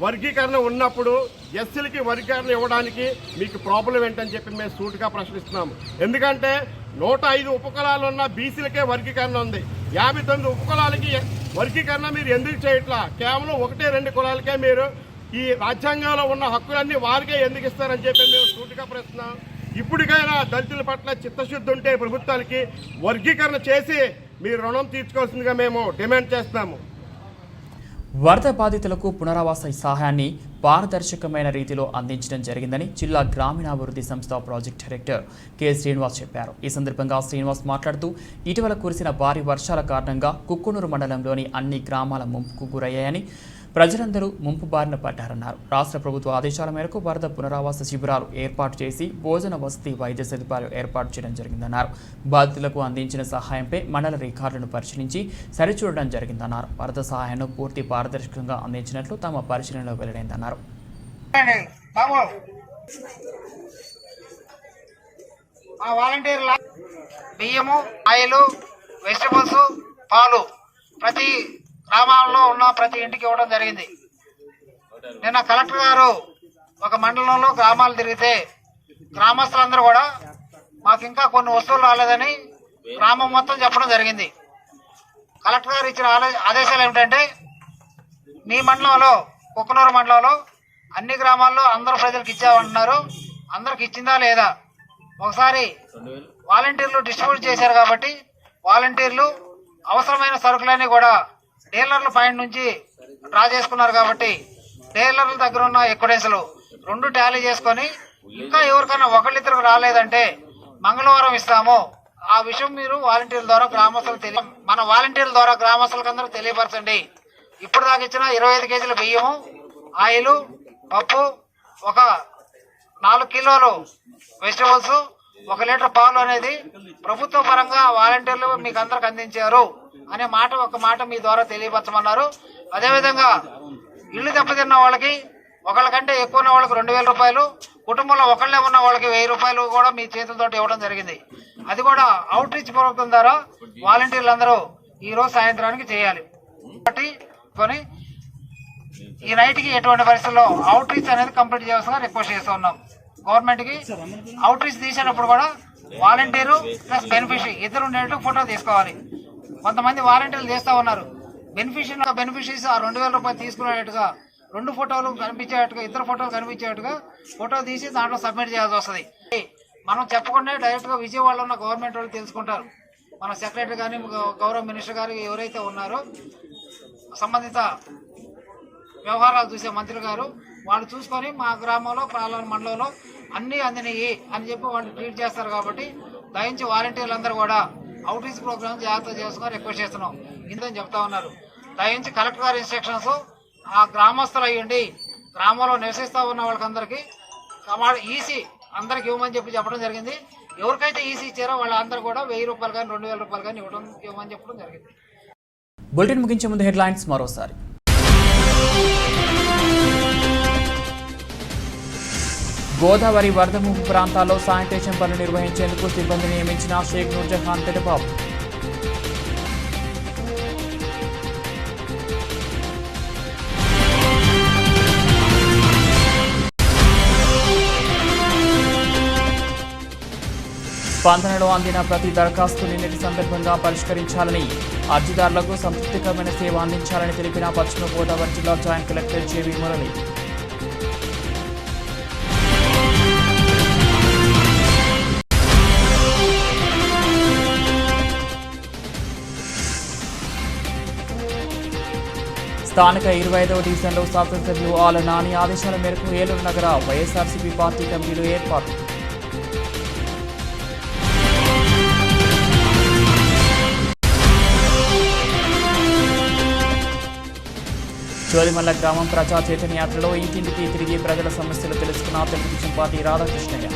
వర్గీకరణ ఉన్నప్పుడు ఎస్సీలకి వర్గీకరణ ఇవ్వడానికి మీకు ప్రాబ్లం ఏంటని చెప్పి మేము సూటుగా ప్రశ్నిస్తున్నాము. ఎందుకంటే 105 ఉపకులాలు ఉన్న బీసీలకే వర్గీకరణ ఉంది. 59 ఉపకులాలకి వర్గీకరణ మీరు ఎందుకు చేయట్లా? కేవలం 1-2 కులాలకే మీరు ఈ రాజ్యాంగంలో ఉన్న హక్కులన్నీ వారికే ఎందుకు ఇస్తారని చెప్పి మేము సూటిగా ప్రశ్నిస్తున్నాం. ఇప్పటికైనా దళితుల పట్ల చిత్తశుద్ధి ఉంటే ప్రభుత్వానికి వర్గీకరణ చేసి మీరు రుణం తీర్చుకోవాల్సిందిగా మేము డిమాండ్ చేస్తున్నాము. వరద బాధితులకు పునరావాస సహాయాన్ని పారదర్శకమైన రీతిలో అందించడం జరిగిందని జిల్లా గ్రామీణాభివృద్ధి సంస్థ ప్రాజెక్ట్ డైరెక్టర్ కె శ్రీనివాస్ చెప్పారు. ఈ సందర్భంగా శ్రీనివాస్ మాట్లాడుతూ ఇటీవల కురిసిన భారీ వర్షాల కారణంగా కుక్కునూరు మండలంలోని అన్ని గ్రామాల ముంపుకు గురయ్యాయని, ప్రజలందరూ ముంపు బారిన పడ్డారన్నారు. రాష్ట్ర ప్రభుత్వ ఆదేశాల మేరకు వరద పునరావాస శిబిరాలు ఏర్పాటు చేసి భోజన వసతి, వైద్య సదుపాయాలు ఏర్పాటు చేయడం జరిగిందన్నారు. బాధితులకు అందించిన సహాయంపై మండల రికార్డులను పరిశీలించి సరిచూడడం జరిగిందన్నారు. వరద సహాయాన్ని పూర్తి పారదర్శకంగా అందించినట్లు తమ పరిశీలనలో వెల్లడైందన్నారు. బియ్యము, ఆయిలు, వెజిటబుల్స్, పాలు ప్రతి గ్రామాల్లో ఉన్న ప్రతి ఇంటికి ఇవ్వడం జరిగింది. నిన్న కలెక్టర్ గారు ఒక మండలంలో గ్రామాలు తిరిగితే గ్రామస్తులందరూ కూడా మాకు ఇంకా కొన్ని వస్తువులు రాలేదని గ్రామం మొత్తం చెప్పడం జరిగింది. కలెక్టర్ గారు ఇచ్చిన ఆదేశాలు ఏమిటంటే మీ మండలంలో కుక్కునూరు మండలంలో అన్ని గ్రామాల్లో అందరూ ప్రజలకు ఇచ్చామంటున్నారు. అందరికి ఇచ్చిందా లేదా ఒకసారి వాలంటీర్లు డిస్ట్రిబ్యూట్ చేశారు కాబట్టి వాలంటీర్లు అవసరమైన సరుకులన్నీ కూడా డీలర్ల పాయింట్ నుంచి డ్రా చేసుకున్నారు కాబట్టి డీలర్ల దగ్గర ఉన్న ఎక్విడెన్స్లు 2 టాలీ చేసుకొని ఇంకా ఎవరికైనా ఒకళ్ళిద్దరికి రాలేదంటే మంగళవారం ఇస్తాము. ఆ విషయం మీరు వాలంటీర్ల ద్వారా గ్రామస్తులకు మన వాలంటీర్ల ద్వారా గ్రామస్తులకు అందరూ తెలియపరచండి. ఇప్పుడు దాకా ఇచ్చిన 25 కేజీల బియ్యము, ఆయిల్, పప్పు, ఒక 4 కిలోలు వెజిటబుల్స్, 1 లీటర్ పాలు అనేది ప్రభుత్వ పరంగా వాలంటీర్లు మీకు అందరికి అందించారు అనే మాట ఒక మాట మీ ద్వారా తెలియపరచమన్నారు. అదేవిధంగా ఇల్లు దెబ్బతిన్న వాళ్ళకి ఒకళ్ళకంటే ఎక్కువ ఉన్న వాళ్ళకి 2,000 రూపాయలు, కుటుంబంలో ఒకళ్ళే ఉన్న వాళ్ళకి 1,000 రూపాయలు కూడా మీ చేతులతో ఇవ్వడం జరిగింది. అది కూడా అవుట్ రీచ్ ప్రోగ్రాం ద్వారా వాలంటీర్లు అందరూ ఈ రోజు సాయంత్రానికి చేయాలి. కాబట్టి ఈ నైట్కి ఎటువంటి పరిస్థితుల్లో అవుట్ రీచ్ అనేది కంప్లీట్ చేయాల్సిందిగా రిక్వెస్ట్ చేస్తూ ఉన్నాం. గవర్నమెంట్ కి అవుట్ రీచ్ తీసేటప్పుడు కూడా వాలంటీరు ప్లస్ బెనిఫిషరీ ఇద్దరు ఉండేట్టు ఫోటో తీసుకోవాలి. కొంతమంది వాలంటీర్లు చేస్తూ ఉన్నారు. బెనిఫిషరీస్ ఆ 2,000 రూపాయలు తీసుకునేట్టుగా 2 ఫోటోలు కనిపించేట్టుగా, 2 ఫోటోలు కనిపించేట్టుగా ఫోటో తీసి దాంట్లో సబ్మిట్ చేయాల్సి వస్తుంది. మనం చెప్పకుండా డైరెక్ట్గా విజయవాడలో ఉన్న గవర్నమెంట్ వాళ్ళు తెలుసుకుంటారు. మన సెక్రటరీ కానీ గౌరవ మినిస్టర్ గారు ఎవరైతే ఉన్నారో సంబంధిత వ్యవహారాలు చూసే మంత్రి గారు వాళ్ళు చూసుకొని మా గ్రామంలో పాలన మండలంలో అన్నీ అందినయి అని చెప్పి వాళ్ళు ట్రీట్ చేస్తారు. కాబట్టి దయించి వాలంటీర్లు అందరూ కూడా అవుట్ రీచ్ ప్రోగ్రామ్ జాగ్రత్త చేసుకుని రిక్వెస్ట్ చేస్తున్నాం ఇందని చెప్తా ఉన్నారు. దయించి కలెక్టర్ గారి ఇన్స్ట్రక్షన్స్ ఆ గ్రామస్తులు అయ్యండి గ్రామంలో నివసిస్తూ ఉన్న వాళ్ళకందరికీ ఈసీ అందరికి ఇవ్వమని చెప్పడం జరిగింది. ఎవరికైతే ఈసీ ఇచ్చారో వాళ్ళందరూ కూడా 1,000 రూపాయలు కానీ 2,000 రూపాయలు కానీ ఇవ్వమని చెప్పడం జరిగింది. బులెటిన్ ముగించే ముందు హెడ్లైన్స్ మరోసారి. గోదావరి వరద ముంపు ప్రాంతాల్లో శానిటేషన్ పనులు నిర్వహించేందుకు సిబ్బంది నియమించిన షేక్ నూర్జహాన్ పెదబాబు. స్పందనలో అందిన ప్రతి దరఖాస్తు నిన్నటి సందర్భంగా పరిష్కరించాలని, అర్జీదారులకు సంతృప్తికరమైన సేవ అందించాలని తెలిపిన పశ్చిమ గోదావరి జిల్లా జాయింట్ కలెక్టర్ జేవీ మురళి. స్థానిక 25వ డివిజన్లో శాసనసభ్యులు ఆల నాని ఆదేశాల మేరకు ఏలూరు నగర వైఎస్ఆర్సీపీ పార్టీ కమిటీలు ఏర్పాటు. చోలిమల్ల గ్రామం ప్రజా చైతన్య యాత్రలో ఇంటింటికి తిరిగి ప్రజల సమస్యలు తెలుసుకున్న తెలుగుదేశం పార్టీ రాధాకృష్ణయ్య.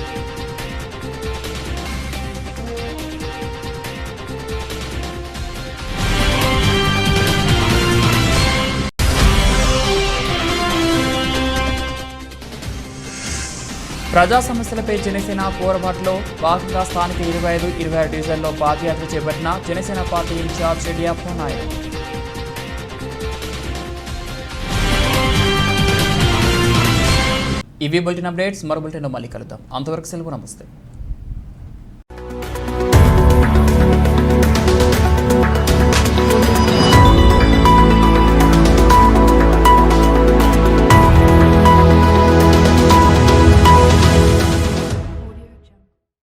ప్రజా సమస్యలపై జనసేన పోరాటంలో భాగంగా స్థానిక 25, 26 డివిజన్లో పాదయాత్ర చేపట్టిన జనసేన పార్టీ ఇన్ఛార్జ్ రెడ్డి అప్పనాయుడు. ఇవి బులెటిన్ అప్డేట్స్. మరో బులెటిన్లో మళ్ళీ కలుద్దాం. అంతవరకు సెలవు. నమస్తే.